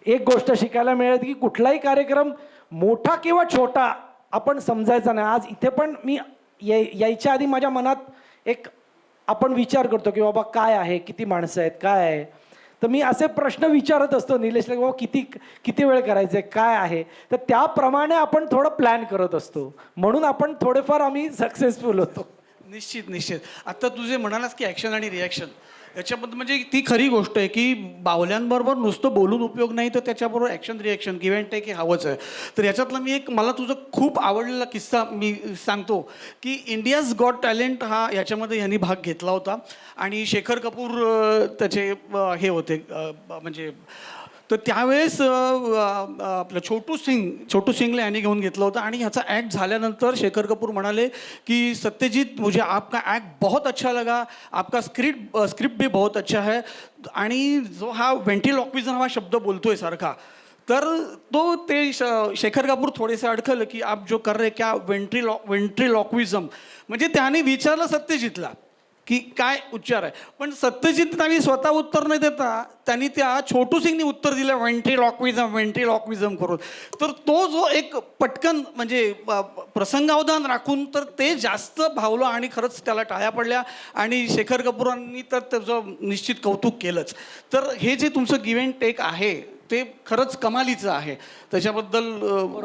एक गोष्ट शिकायला मिळेल की कुठलाही कार्यक्रम मोठा किंवा छोटा आपण समजायचा नाही. आज इथे पण मी यायच्या आधी माझ्या मनात एक आपण विचार करतो की बाबा काय आहे, किती माणसं आहेत, काय आहे. तर मी असे प्रश्न विचारत असतो निलेशला की बाबा किती वेळ करायचं आहे, काय आहे. तर त्याप्रमाणे आपण थोडं प्लॅन करत असतो, म्हणून आपण थोडेफार आम्ही सक्सेसफुल होतो. निश्चित. आता तू जे म्हणालास की ॲक्शन आणि रिॲक्शन याच्याबद्दल म्हणजे ती खरी गोष्ट आहे की बावल्यांबरोबर नुसतं बोलून उपयोग नाही, तर त्याच्याबरोबर action reaction give and take हे हवंच आहे. तर याच्यातला मला तुझं खूप आवडलेला किस्सा मी सांगतो की इंडियाज गॉट टॅलेंट हा याच्यामध्ये यांनी भाग घेतला होता आणि शेखर कपूर त्याचे हे होते म्हणजे. तर त्यावेळेस आपलं छोटू सिंगला यांनी घेऊन घेतलं होतं आणि ह्याचा ॲक्ट झाल्यानंतर शेखर कपूर म्हणाले की सत्यजित मुझे आपका ॲक्ट बहुत अच्छा लगा, आपका स्क्रिप्ट भी बहुत अच्छा है. आणि जो हा व्हेंट्रिलॉक्विझम हा शब्द बोलतोय सारखा, तर ते शेखर कपूर थोडेसे अडखलं की आप जो कर रहे क्या व्हेंट्रिलॉक्विझम. म्हणजे त्याने विचारलं सत्यजितला की काय उच्चार आहे, पण सत्यजितने स्वतः उत्तर नाही देता त्यांनी त्या छोटू सिंगनी उत्तर दिलं व्हेंट्रिलॉक्विझम करून. तर तो जो एक पटकन म्हणजे प्रसंगावधान राखून तर ते जास्त भावलं आणि खरंच त्याला टाळ्या पडल्या आणि शेखर कपूरांनी तर त्याचं निश्चित कौतुक केलंच. तर हे जे तुमचं गिव्ह अँड टेक आहे ते खरंच कमालीचं आहे, त्याच्याबद्दल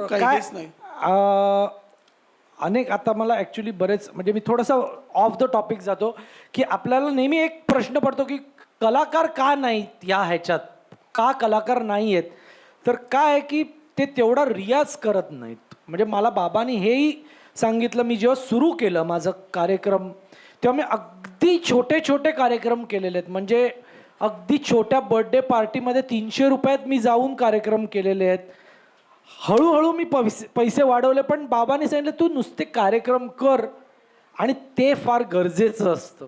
काही हेच नाही. आता मला ॲक्च्युली बरेच म्हणजे मी थोडंसं ऑफ द टॉपिक जातो की आपल्याला नेहमी एक प्रश्न पडतो की कलाकार का नाहीत या ह्याच्यात, का कलाकार नाही आहेत. तर काय आहे की ते तेवढा रियाज करत नाहीत. म्हणजे मला बाबांनी हेही सांगितलं, मी जेव्हा सुरू केलं माझं कार्यक्रम तेव्हा मी अगदी छोटे कार्यक्रम केलेले आहेत. म्हणजे अगदी छोट्या बर्थडे पार्टीमध्ये 300 रुपयात मी जाऊन कार्यक्रम केलेले आहेत. हळूहळू मी पैसे वाढवले, पण बाबांनी सांगितलं तू नुसते कार्यक्रम कर आणि ते फार गरजेचं असतं.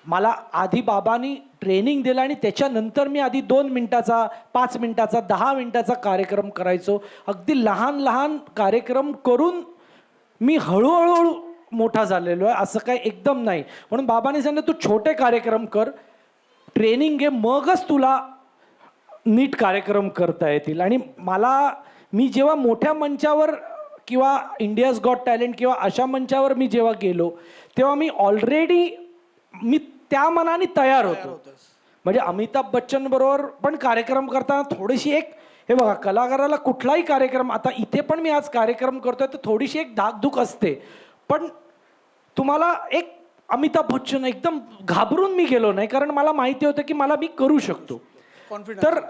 मला आधी बाबांनी ट्रेनिंग दिलं आणि त्याच्यानंतर मी आधी 2 मिनिटाचा, 5 मिनिटाचा, 10 मिनिटाचा कार्यक्रम करायचो. अगदी लहान कार्यक्रम करून मी हळूहळू मोठा झालेलो आहे, असं काही एकदम नाही. म्हणून बाबांनी सांगितलं तू छोटे कार्यक्रम कर, ट्रेनिंग घे, मगच तुला नीट कार्यक्रम करता येतील. आणि मी जेव्हा मोठ्या मंचावर किंवा इंडियाज गॉट टॅलेंट किंवा अशा मंचावर मी जेव्हा गेलो तेव्हा मी त्या मनाने तयार होतो. म्हणजे अमिताभ बच्चन बरोबर पण कार्यक्रम करताना थोडीशी हे बघा, कलाकाराला कुठलाही कार्यक्रम, आता इथे पण मी आज कार्यक्रम करतोय तर थोडीशी एक धाकधूक असते, पण तुम्हाला एक अमिताभ बच्चन एकदम घाबरून मी गेलो नाही, कारण मला माहिती होतं की मी करू शकतो. तर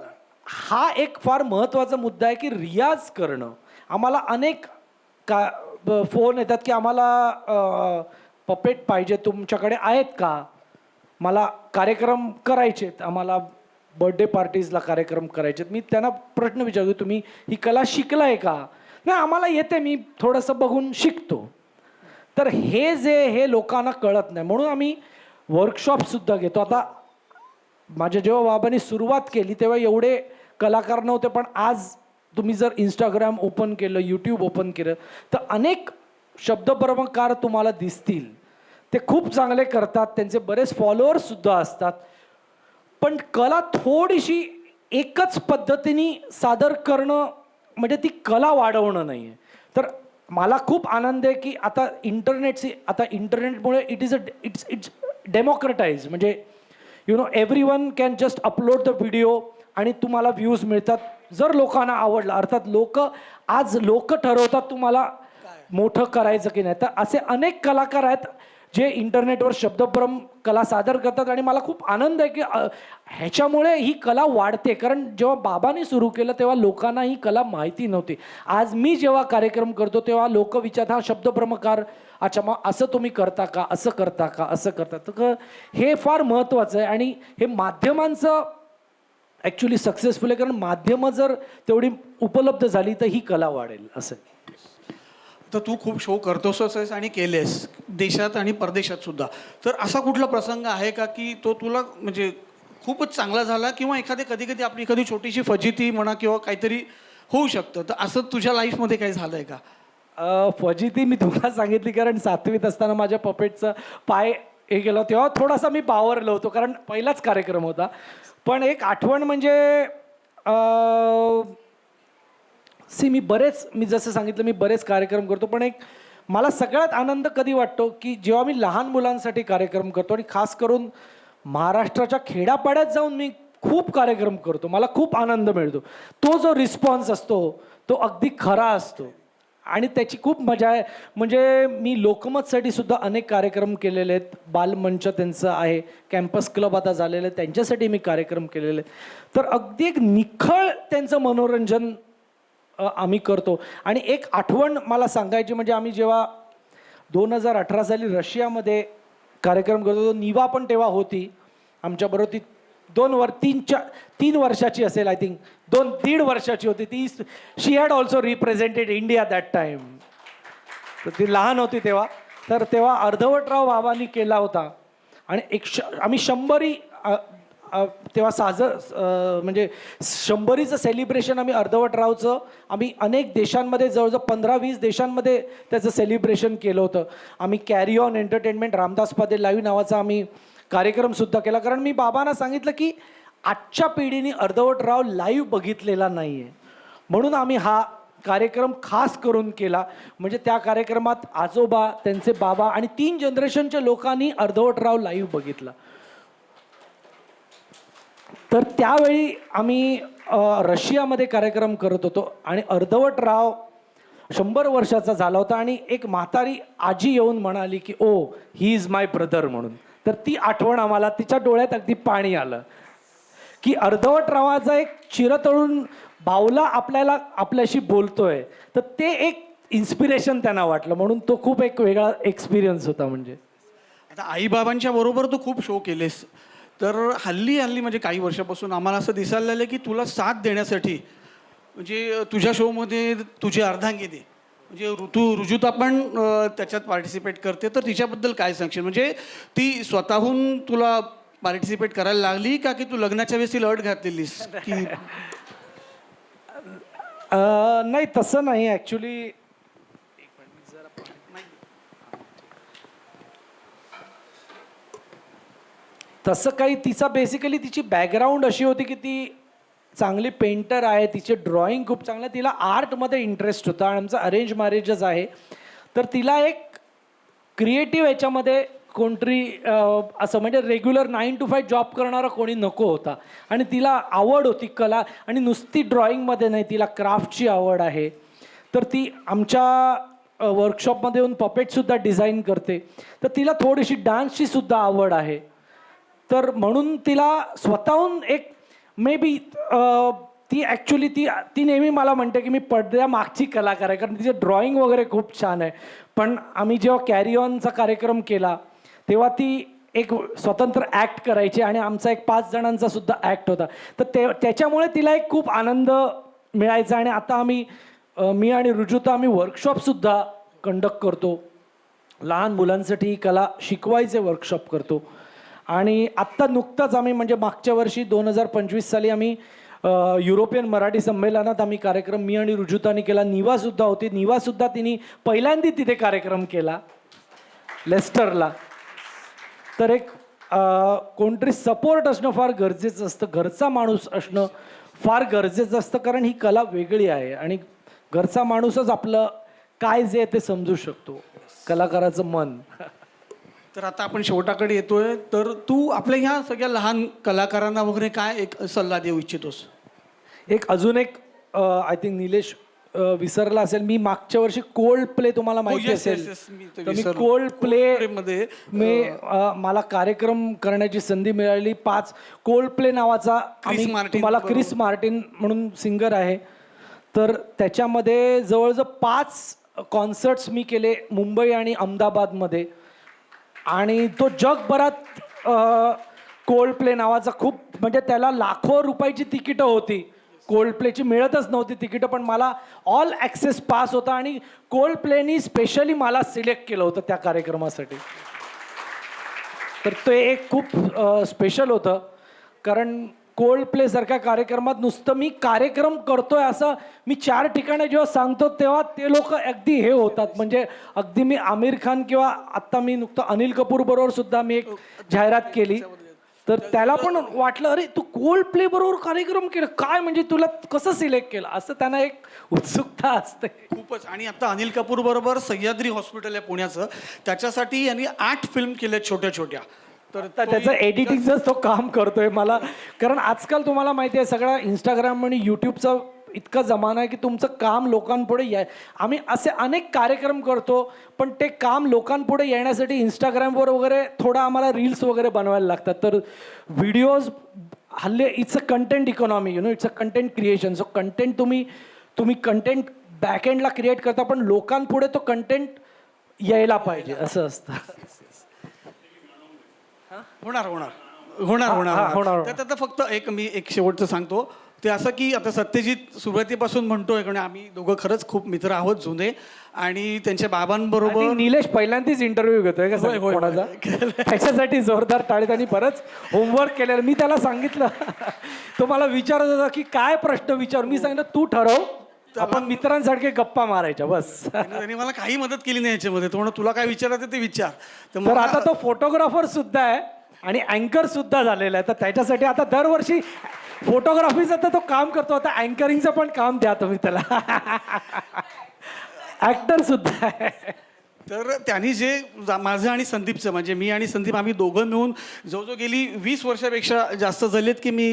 हा एक फार महत्त्वाचा मुद्दा आहे की रियाज करणं. आम्हाला अनेक फोन येतात की आम्हाला पपेट पाहिजे, तुमच्याकडे आहेत का, मला कार्यक्रम करायचे आहेत, आम्हाला बर्थडे पार्टीजला कार्यक्रम करायचे आहेत. मी त्यांना प्रश्न विचारतो तुम्ही ही कला शिकलाय का. नाही, आम्हाला येते, मी थोडंसं बघून शिकतो. तर हे लोकांना कळत नाही, म्हणून आम्ही वर्कशॉपसुद्धा घेतो. आता जेव्हा बाबांनी सुरुवात केली तेव्हा एवढे कलाकार नव्हते, पण आज तुम्ही जर इंस्टाग्राम ओपन केलं, यूट्यूब ओपन केलं तर अनेक शब्दप्रमकार तुम्हाला दिसतील. ते खूप चांगले करतात, त्यांचे बरेच फॉलोअर्ससुद्धा असतात, पण कला थोडीशी एकच पद्धतीने सादर करणं म्हणजे ती कला वाढवणं नाही आहे. तर मला खूप आनंद आहे की आता इंटरनेटमुळे इट्स डेमोक्रेटाइज. म्हणजे everyone can just upload the video आणि तुम्हाला व्ह्यूज मिळतात जर लोकांना आवडलं. अर्थात लोक ठरवतात तुम्हाला मोठं करायचं की नाही. तर असे अनेक कलाकार आहेत जे इंटरनेटवर शब्दभ्रम कला सादर करतात आणि मला खूप आनंद आहे की ह्याच्यामुळे ही कला वाढते. कारण जेव्हा बाबांनी सुरू केलं तेव्हा लोकांना ही कला माहिती नव्हती. आज मी जेव्हा कार्यक्रम करतो तेव्हा लोक विचारतात हा शब्दभ्रमकार, अच्छा मग असं तुम्ही करता का, असं करता का, असं करता. तर हे फार महत्त्वाचं आहे आणि हे माध्यमांचं ॲक्च्युली सक्सेसफुल आहे, कारण माध्यमं जर तेवढी उपलब्ध झाली तर ही कला वाढेल. असं तर तू खूप शो करतोसच आहेस आणि केलेस देशात आणि परदेशात सुद्धा. तर असा कुठला प्रसंग आहे का की तो तुला म्हणजे खूपच चांगला झाला, किंवा कधी आपली एखादी छोटीशी फजिती म्हणा किंवा काहीतरी होऊ शकतं, तर असं तुझ्या लाईफमध्ये काही झालं आहे का? फजिती मी तुम्हाला सांगितली, कारण 7वीत असताना माझ्या पपेटचं पाय हे गेलं तेव्हा थोडासा मी बावरलो होतो, कारण पहिलाच कार्यक्रम होता. पण एक आठवण म्हणजे मी जसं सांगितलं मी बरेच कार्यक्रम करतो, पण एक मला सगळ्यात आनंद कधी वाटतो की जेव्हा मी लहान मुलांसाठी कार्यक्रम करतो आणि खास करून महाराष्ट्राच्या खेड्यापाड्यात जाऊन मी खूप कार्यक्रम करतो, मला खूप आनंद मिळतो. तो जो रिस्पॉन्स असतो तो अगदी खरा असतो आणि त्याची खूप मजा आहे. म्हणजे मी लोकमतसाठी सुद्धा अनेक कार्यक्रम केलेले आहेत. बालमंच त्यांचं आहे, कॅम्पस क्लब आता झालेलं आहे, त्यांच्यासाठी मी कार्यक्रम केलेले आहेत. तर अगदी एक निखळ त्यांचं मनोरंजन आम्ही करतो. आणि एक आठवण मला सांगायची म्हणजे आम्ही जेव्हा 2018 साली रशियामध्ये कार्यक्रम करत होतो, निवा पण तेव्हा होती आमच्याबरोबर. ती 3 वर्षाची असेल, आय थिंक 2-1.5 वर्षाची होती ती. She had also represented India that time. तर ती लहान होती तेव्हा. तर तेव्हा अर्धवटराव बाबांनी केला होता आणि आम्ही 100 तेव्हा म्हणजे 100चं सेलिब्रेशन आम्ही अर्धवटरावचं आम्ही अनेक देशांमध्ये जवळजवळ 15-20 देशांमध्ये त्याचं सेलिब्रेशन केलं होतं. आम्ही कॅरी ऑन एंटरटेनमेंट रामदास पादे लाईव्ह नावाचा आम्ही कार्यक्रमसुद्धा केला. कारण मी बाबांना सांगितलं की आजच्या पिढीने अर्धवटराव लाईव्ह बघितलेला नाही आहे, म्हणून आम्ही हा कार्यक्रम खास करून केला. म्हणजे त्या कार्यक्रमात आजोबा, त्यांचे बाबा आणि 3 जनरेशनच्या लोकांनी अर्धवटराव लाईव्ह बघितला. तर त्यावेळी आम्ही रशियामध्ये कार्यक्रम करत होतो आणि अर्धवटराव 100 वर्षाचा झाला होता आणि एक म्हातारी आजी येऊन म्हणाली की ओ ही इज माय ब्रदर म्हणून. तर ती आठवण आम्हाला, तिच्या डोळ्यात अगदी पाणी आलं की अर्धवटरावाचा एक चिरतरुण भावला आपल्याशी बोलतोय. तर ते एक इन्स्पिरेशन त्यांना वाटलं, म्हणून तो खूप एक वेगळा एक्सपिरियन्स होता. म्हणजे आता आईबाबांच्या बरोबर तू खूप शो केलेस, तर हल्ली म्हणजे काही वर्षापासून आम्हाला असं दिसायला लागलं की तुला साथ देण्यासाठी म्हणजे तुझ्या शोमध्ये तुझी अर्धांगिनी म्हणजे रुजुता पण त्याच्यात पार्टिसिपेट करते. तर तिच्याबद्दल काय सांगशील? म्हणजे ती स्वतःहून तुला पार्टिसिपेट करायला लागली का की तू लग्नाच्या वेळेस तिला अट घातलेलीस की? नाही, तसं नाही ॲक्च्युली. तसं काही, तिचा बेसिकली तिची बॅकग्राऊंड अशी होती की ती चांगली पेंटर आहे, तिचे ड्रॉइंग खूप चांगलं आहे, तिला आर्टमध्ये इंटरेस्ट होता आणि आमचं अरेंज मॅरेजच आहे. तर तिला एक क्रिएटिव्ह याच्यामध्ये कोणतरी असं म्हणजे रेग्युलर 9 to 5 जॉब करणारा कोणी नको होता. आणि तिला आवड होती कला, आणि नुसती ड्रॉइंगमध्ये नाही, तिला क्राफ्टची आवड आहे. तर ती आमच्या वर्कशॉपमध्ये येऊन पपेटसुद्धा डिझाईन करते. तर तिला थोडीशी डान्सची सुद्धा आवड आहे. तर म्हणून तिला स्वतःहून एक मे बी ती ॲक्च्युली ती नेहमी मला म्हणते की मी पडद्यामागची कलाकार आहे, कारण तिचे ड्रॉइंग वगैरे खूप छान आहे. पण आम्ही जेव्हा कॅरी ऑनचा कार्यक्रम केला तेव्हा ती एक स्वतंत्र ॲक्ट करायची आणि आमचा एक 5 जणांचा सुद्धा ॲक्ट होता. तर त्याच्यामुळे तिला एक खूप आनंद मिळायचा. आणि आता आम्ही मी आणि रुजुता आम्ही वर्कशॉपसुद्धा कंडक्ट करतो. लहान मुलांसाठी कला शिकवायचे वर्कशॉप करतो. आणि आत्ता नुकताच आम्ही म्हणजे मागच्या वर्षी 2025 साली आम्ही युरोपियन मराठी संमेलनात आम्ही कार्यक्रम मी आणि रुजुतानी केला. निवासुद्धा होती, निवासुद्धा तिने पहिल्यांदा तिथे कार्यक्रम केला लेस्टरला. तर एक कोणतरी सपोर्ट असणं फार गरजेचं असतं, घरचा माणूस असणं फार गरजेचं असतं, कारण ही कला वेगळी आहे आणि घरचा माणूसच आपलं काय जे ते समजू शकतो, कलाकाराचं मन. तर आता आपण शेवटाकडे येतोय, तर तू आपल्या ह्या सगळ्या लहान कलाकारांना वगैरे काय एक सल्ला देऊ इच्छितोस? अजून एक आय थिंक निलेश विसरला असेल, मी मागच्या वर्षी कोल्ड प्ले तुम्हाला माहिती असेल, तर मी कोल्ड प्ले मध्ये मला कार्यक्रम करण्याची संधी मिळाली. 5 कोल्ड प्ले नावाचा तुम्हाला क्रिस मार्टिन म्हणून सिंगर आहे, तर त्याच्यामध्ये जवळजवळ 5 कॉन्सर्ट्स मी केले मुंबई आणि अहमदाबादमध्ये. आणि तो जगभरात कोल्ड प्ले नावाचा खूप म्हणजे त्याला लाखो रुपयाची तिकीटं होती, कोल्ड प्लेची मिळतच नव्हती तिकीटं, पण मला ऑल ॲक्सेस पास होता आणि कोल्ड प्लेनी स्पेशली मला सिलेक्ट केलं होतं त्या कार्यक्रमासाठी. तर ते एक खूप स्पेशल होतं, कारण कोल्ड प्ले सारख्या कार्यक्रमात नुसतं मी कार्यक्रम करतोय असं मी 4 ठिकाणी जेव्हा सांगतो तेव्हा ते लोक अगदी हे होतात. म्हणजे अगदी मी आमिर खान किंवा आत्ता मी नुकतं अनिल कपूर बरोबर सुद्धा मी एक जाहिरात केली, तर त्याला पण वाटलं अरे तू कोल्ड प्ले बरोबर कार्यक्रम केला काय, म्हणजे तुला कसं सिलेक्ट केलं, असं त्यांना एक उत्सुकता असते. खूपच. आणि आता अनिल कपूर बरोबर सह्याद्री हॉस्पिटल आहे पुण्याचं, त्याच्यासाठी यांनी 8 फिल्म केल्या छोट्या छोट्या. तर त्याचं एडिटिंगचं तो काम करतोय मला, कारण आजकाल तुम्हाला माहिती आहे सगळा इंस्टाग्राम आणि यूट्यूबचा इतका जमाना आहे की तुमचं काम लोकांपुढे आम्ही असे अनेक कार्यक्रम करतो, पण ते काम लोकांपुढे येण्यासाठी इंस्टाग्रामवर वगैरे थोडं आम्हाला रील्स वगैरे बनवायला लागतात. तर व्हिडिओज हल्ले it's a content economy, it's a content creation. So content तुम्ही कंटेंट बॅकएंडला क्रिएट करता, पण लोकांपुढे तो कंटेंट यायला पाहिजे असं असतं. होणार होणार होणार होणार होणार. त्यात आता फक्त मी एक शेवटचं सांगतो, ते असं की आता सत्यजित सुरुवातीपासून म्हणतोय, कारण आम्ही दोघं खरंच खूप मित्र आहोत जुने, आणि त्यांच्या बाबांबरोबर आणि निलेश पहिल्यांदाच इंटरव्ह्यू घेतोय का होय, होय, कोणाचा, त्याच्यासाठी जोरदार टाळी. त्यांनी बरंच होमवर्क केलेलं. मी त्याला सांगितलं, तो मला विचारत होता की काय प्रश्न विचार, मी सांगितलं तू ठरव, आपण मित्रांसारखे गप्पा मारायच्या बस. त्यांनी मला काही मदत केली नाही याच्यामध्ये. तो म्हणतो तुला काय विचारायचं ते विचार. तर आता तो फोटोग्राफर सुद्धा आहे आणि अँकर सुद्धा झालेला आहे, तर त्याच्यासाठी आता दरवर्षी फोटोग्राफीचं तर तो काम करतो, आता अँकरिंगचं पण काम द्या तुम्ही त्याला. ऍक्टर सुद्धा आहे. तर त्यांनी जे माझं आणि संदीपचं, म्हणजे मी आणि संदीप आम्ही दोघं मिळून जवळजवळ गेली 20 वर्षापेक्षा जास्त झालीत की मी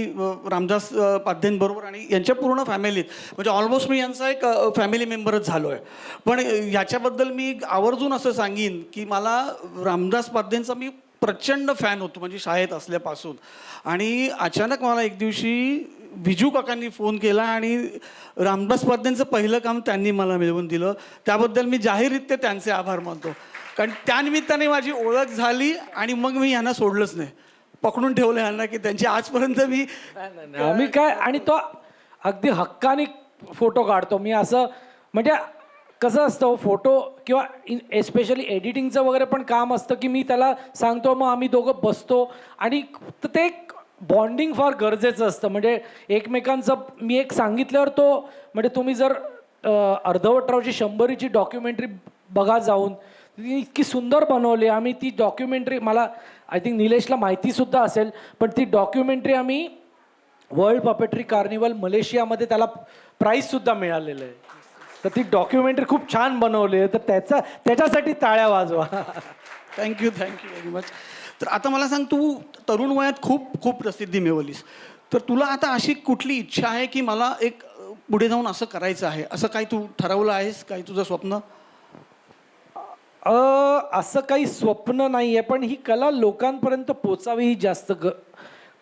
रामदास पाध्यांबरोबर आणि यांच्या पूर्ण फॅमिलीत, म्हणजे ऑलमोस्ट मी यांचा एक फॅमिली मेंबरच झालो आहे. पण ह्याच्याबद्दल मी आवर्जून असं सांगीन की मला रामदास पाध्यांचा मी प्रचंड फॅन होतो, म्हणजे शाळेत असल्यापासून. आणि अचानक मला एक दिवशी विजू काकांनी फोन केला आणि रामदास पाध्यांचं पहिलं काम त्यांनी मला मिळवून दिलं. त्याबद्दल मी जाहीररित्या त्यांचे आभार मानतो, कारण त्यानिमित्ताने माझी ओळख झाली आणि मग मी यांना सोडलंच नाही, पकडून ठेवलं यांना की त्यांची आजपर्यंत मी आम्ही काय. आणि तो अगदी हक्काने फोटो काढतो. मी असं म्हणजे कसं असतं फोटो किंवा एस्पेशली एडिटिंगचं वगैरे पण काम असतं की मी त्याला सांगतो, मग आम्ही दोघं बसतो आणि ते एक बॉन्डिंग फार गरजेचं असतं. म्हणजे एकमेकांचं मी एक सांगितल्यावर तो म्हणजे तुम्ही जर अर्धवटरावची 100ची डॉक्युमेंटरी बघा जाऊन, ती इतकी सुंदर बनवली. आम्ही ती डॉक्युमेंटरी, मला आय थिंक निलेशला माहितीसुद्धा असेल, पण ती डॉक्युमेंटरी आम्ही वर्ल्ड पपेट्री कार्निवल मलेशियामध्ये त्याला प्राईजसुद्धा मिळालेलं आहे. तर ती डॉक्युमेंटरी खूप छान बनवली आहे, तर त्याच्यासाठी टाळ्या वाजवा. Thank you very much. तर आता मला सांग, तू तरुण वयात खूप प्रसिद्धी मिळवलीस, तर तुला आता अशी कुठली इच्छा आहे की मला एक पुढे जाऊन असं करायचं आहे, असं काही तू ठरवलं आहेस, काही तुझं स्वप्न? असं काही स्वप्न नाही आहे, पण ही कला लोकांपर्यंत पोचावी ही जास्त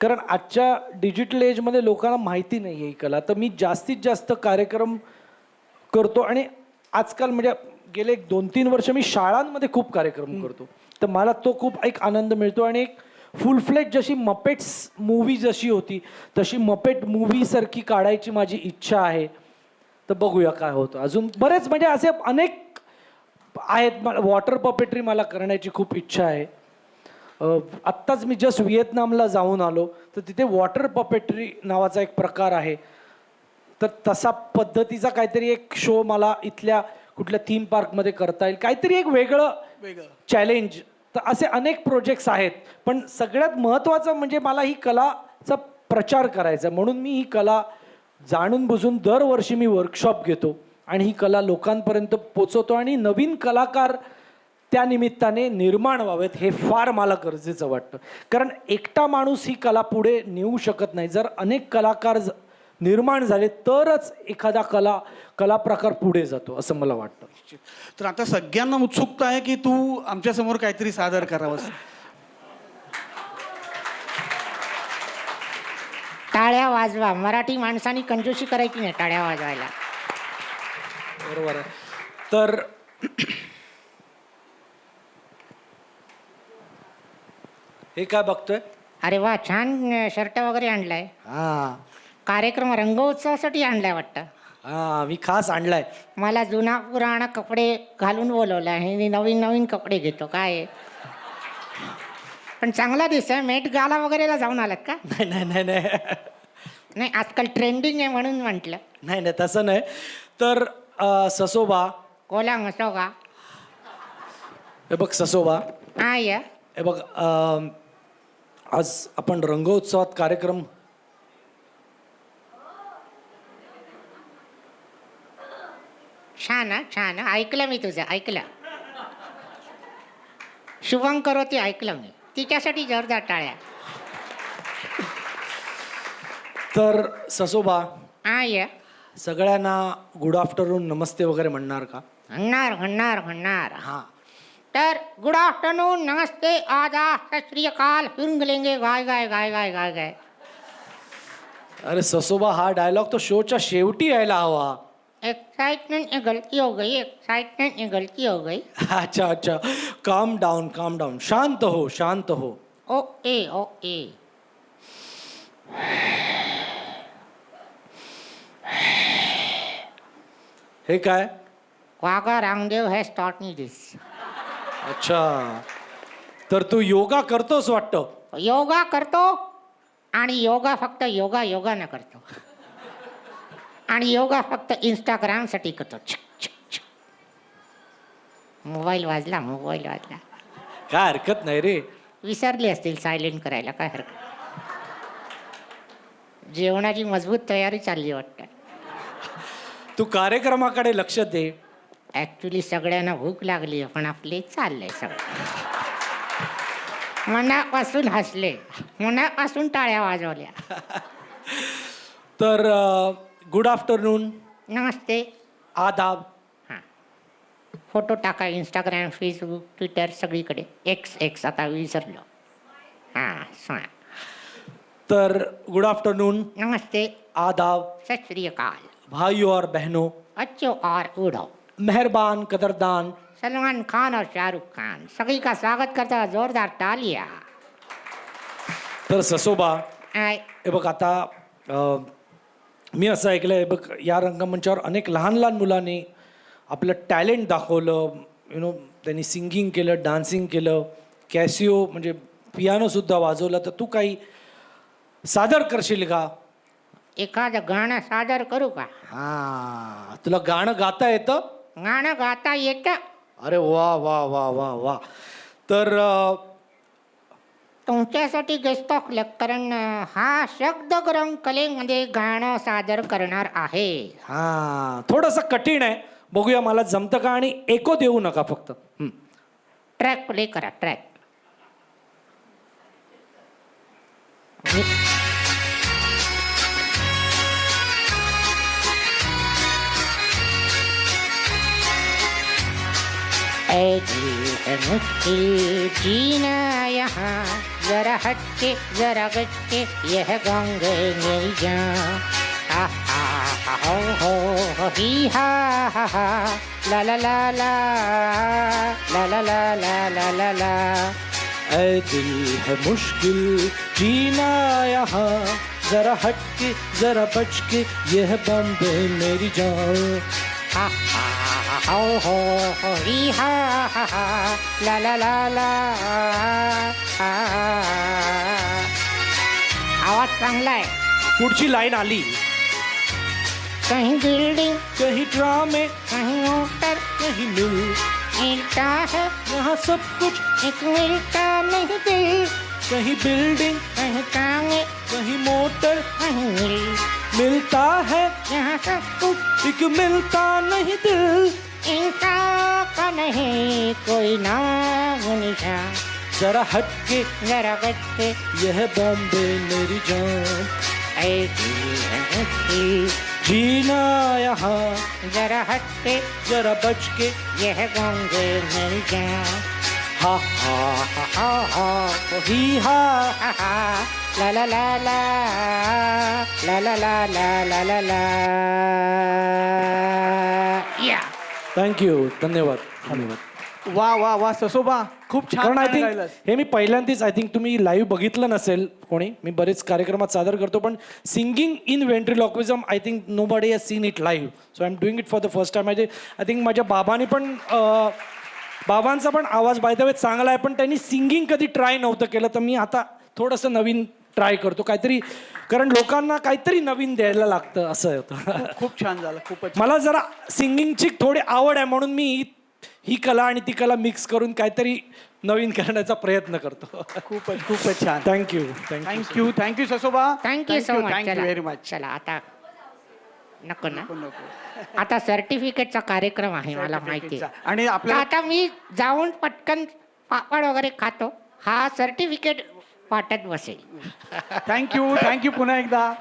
कारण आजच्या डिजिटल एजमध्ये लोकांना माहिती नाही आहे ही कला. तर मी जास्तीत जास्त कार्यक्रम करतो आणि आजकाल म्हणजे गेले 2-3 वर्ष मी शाळांमध्ये खूप कार्यक्रम करतो. तर मला तो खूप एक आनंद मिळतो. आणि एक फुल फ्लेज जशी मपेट्स मूवी जशी होती तशी मपेट मूवीसारखी काढायची माझी इच्छा आहे. तर बघूया काय होतं. अजून बरेच म्हणजे असे अनेक आहेत. मला वॉटर पपेट्री मला करण्याची खूप इच्छा आहे. आत्ताच मी जस्ट व्हिएतनामला जाऊन आलो, तर तिथे वॉटर पपेट्री नावाचा एक प्रकार आहे. तर तसा पद्धतीचा काहीतरी एक शो मला इथल्या कुठल्या थीम पार्कमध्ये करता येईल, काहीतरी एक वेगळं चॅलेंज. तर असे अनेक प्रोजेक्ट्स आहेत, पण सगळ्यात महत्त्वाचं म्हणजे मला ही कलाचा प्रचार करायचा. म्हणून मी ही कला जाणून बुजून दरवर्षी मी वर्कशॉप घेतो आणि ही कला लोकांपर्यंत पोचवतो आणि नवीन कलाकार त्या निमित्ताने निर्माण व्हावेत, हे फार मला गरजेचं वाटतं. कारण एकटा माणूस ही कला पुढे नेऊ शकत नाही. जर अनेक कलाकार निर्माण झाले तरच एखादा कला प्रकार पुढे जातो, असं मला वाटतं. तर आता सगळ्यांना उत्सुकता आहे की तू आमच्यासमोर काहीतरी सादर करावंस. टाळ्या वाजवा. मराठी माणसांनी कंजूसी करायची नाही टाळ्या वाजवायला. बरोबर आहे. तर हे काय बघतोय? अरे वा, छान शर्ट वगैरे आणलाय. हा कार्यक्रम रंगोत्सवासाठी आणलाय वाटतं. हा, मी खास आणलाय. मला जुना पुराणा कपडे घालून बोलवलं आहे. मी नवीन नवीन कपडे घेतो काय. पण चांगला दिसतोय. मेट गाला वगैरेला जाऊन आलात का? नाही नाही नाही नाही नाही, आजकाल ट्रेंडिंग आहे म्हणून म्हटलं. नाही नाही तसं नाही. तर ससोबा, कोलांग असो का? हे बघ ससोबा, हा या. हे बघ आज आपण रंगोत्सवात कार्यक्रम छान छान ऐकलं मी तुझं ऐकलं. शुभम करोती ऐकलं मी. तिच्यासाठी जोरदार टाळ्या. तर ससोबा हा ये सगळ्यांना गुड आफ्टरनून नमस्ते वगैरे म्हणणार का? म्हणणार हाँ. तर गुड आफ्टरनून, नमस्ते, आदाब, सत श्री अकाल, फिर मिलेंगे, गाय गाय गाय गाय गाय गाय. अरे ससोबा, हा डायलॉग तो शोच्या शेवटी यायला हवा. एक्साइटमेंट में गलती हो गई, एक्साइटमेंट में गलती हो गई. अच्छा अच्छा, काम डाऊन, शांत हो. ओ ए हे काय? वागा Ramdev has taught me this. अच्छा, तर तू योगा करतोस वाटतं. योगा करतो आणि योगा फक्त योगानं करतो. आणि योगा फक्त इंस्टाग्रामसाठी करतो. मोबाईल वाजला. काय हरकत नाही रे. विसरले असतील सायलेंट करायला, काय हरकत. जेवणाची मजबूत तयारी चालली वाटतं. तू कार्यक्रमाकडे लक्ष दे. ॲक्च्युली सगळ्यांना भूक लागली आहे, पण आपले चाललंय सगळं. मनापासून हसले, मनापासून टाळ्या वाजवल्या. तर गुड आफ्टरनून, नमस्ते, आदाब. हां. फोटो टाका इंस्टाग्राम, फेसबुक, ट्विटर सगळीकडे. एक्स आता विसरलो. हां सांगा. तर गुड आफ्टरनून, नमस्ते, आदाब, सत श्री अकाल, भाइयों और बहनों, अच्छो और उड़ो. मेहरबान कदरदान. सलमान खान और शाहरुख खान सभी का स्वागत करता हुआ जोरदार तालियां. तर ससोबा, आय हे बघ आता मी असं ऐकलंय, हे बघ या रंगमंचावर अनेक लहान मुलांनी आपलं टॅलेंट दाखवलं. त्यांनी सिंगिंग केलं, डान्सिंग केलं, कॅसिओ म्हणजे पियानोसुद्धा वाजवलं. तर तू काही सादर करशील का? एखादं गाणं सादर करू का? हां, तुला गाणं गाता येतं? गाणं गाता येतं. अरे वा वा वा वा वा. तर तुमच्यासाठी गेस्ट ऑफ कारण हा शब्दग्रहण कलेमध्ये गाणं सादर करणार आहे. हां, थोडंसं कठीण आहे. बघूया मला जमतं का. आणि एको देऊ नका फक्त. ट्रॅक प्ले करा. ट्रॅक. ऐ दिल है मुश्किल जीना यहाँ, जरा हटके जरा गटके यह गंगे मेरी जान. हो ही हा ला ला ला ला ला ला ला ला ला ला ला. ऐ दिल है मुश्किल जीना यहाँ, जरा हटके जरा बचके यह बम्बे मेरी जान. हो ही हा ला ला ला ला. आवाज चांगला आहे. पुढची लाईन आली. कहीं बिल्डिंग, कहीं ड्रामे, कहीं मोटर, कहीं मिलता है यहाँ सब कुछ. एक मिलता नहीं दिल. कहीं बिल्डिंग, कहीं तांगे, कहीं मोटर, कहीं मिलता है यहाँ सब कुछ. एक मिलता नहीं दिल. इंसान का नहीं कोई नाम निशान, जरा हटके जरा गटके यह बॉम्बे मेरी जान. ऐसी है मुश्किल जीना यहाँ, जरा हटके जरा बच के. यह गंगे मिल जाए. हा ही हा. ला ला ला ला ला ला ला ला ला ला ला. या थँक्यू, धन्यवाद. वा वा वा ससोबा, खूप छान कारण आय गाणं थिंक गायलंस. हे मी पहिल्यांदाच आय थिंक तुम्ही लाईव्ह बघितलं नसेल कोणी. मी बरेच कार्यक्रमात सादर करतो, पण singing in ventriloquism I think nobody has seen it live. So I am doing it for the first time. I think माझ्या बाबांनी पण बाबांचा पण आवाज बाय द वे चांगला आहे, पण त्यांनी सिंगिंग कधी ट्राय नव्हतं केलं. तर मी आता थोडंसं नवीन ट्राय करतो काहीतरी, कारण लोकांना काहीतरी नवीन द्यायला लागतं असं होतं. खूप छान झालं, खूपच. मला जरा सिंगिंगची थोडी आवड आहे, म्हणून मी ही कला आणि ती कला मिक्स करून काहीतरी नवीन करण्याचा प्रयत्न करतो. खूपच छान. थँक्यू थँक्यू ससोबा. Thank you so much. Thank you very much. चला आता नको ना, आता सर्टिफिकेटचा कार्यक्रम आहे मला माहिती आहे. आणि तर आपल्या आता मी जाऊन पटकन पापड वगैरे खातो, हा सर्टिफिकेट वाटत बसेल. थँक्यू पुन्हा एकदा.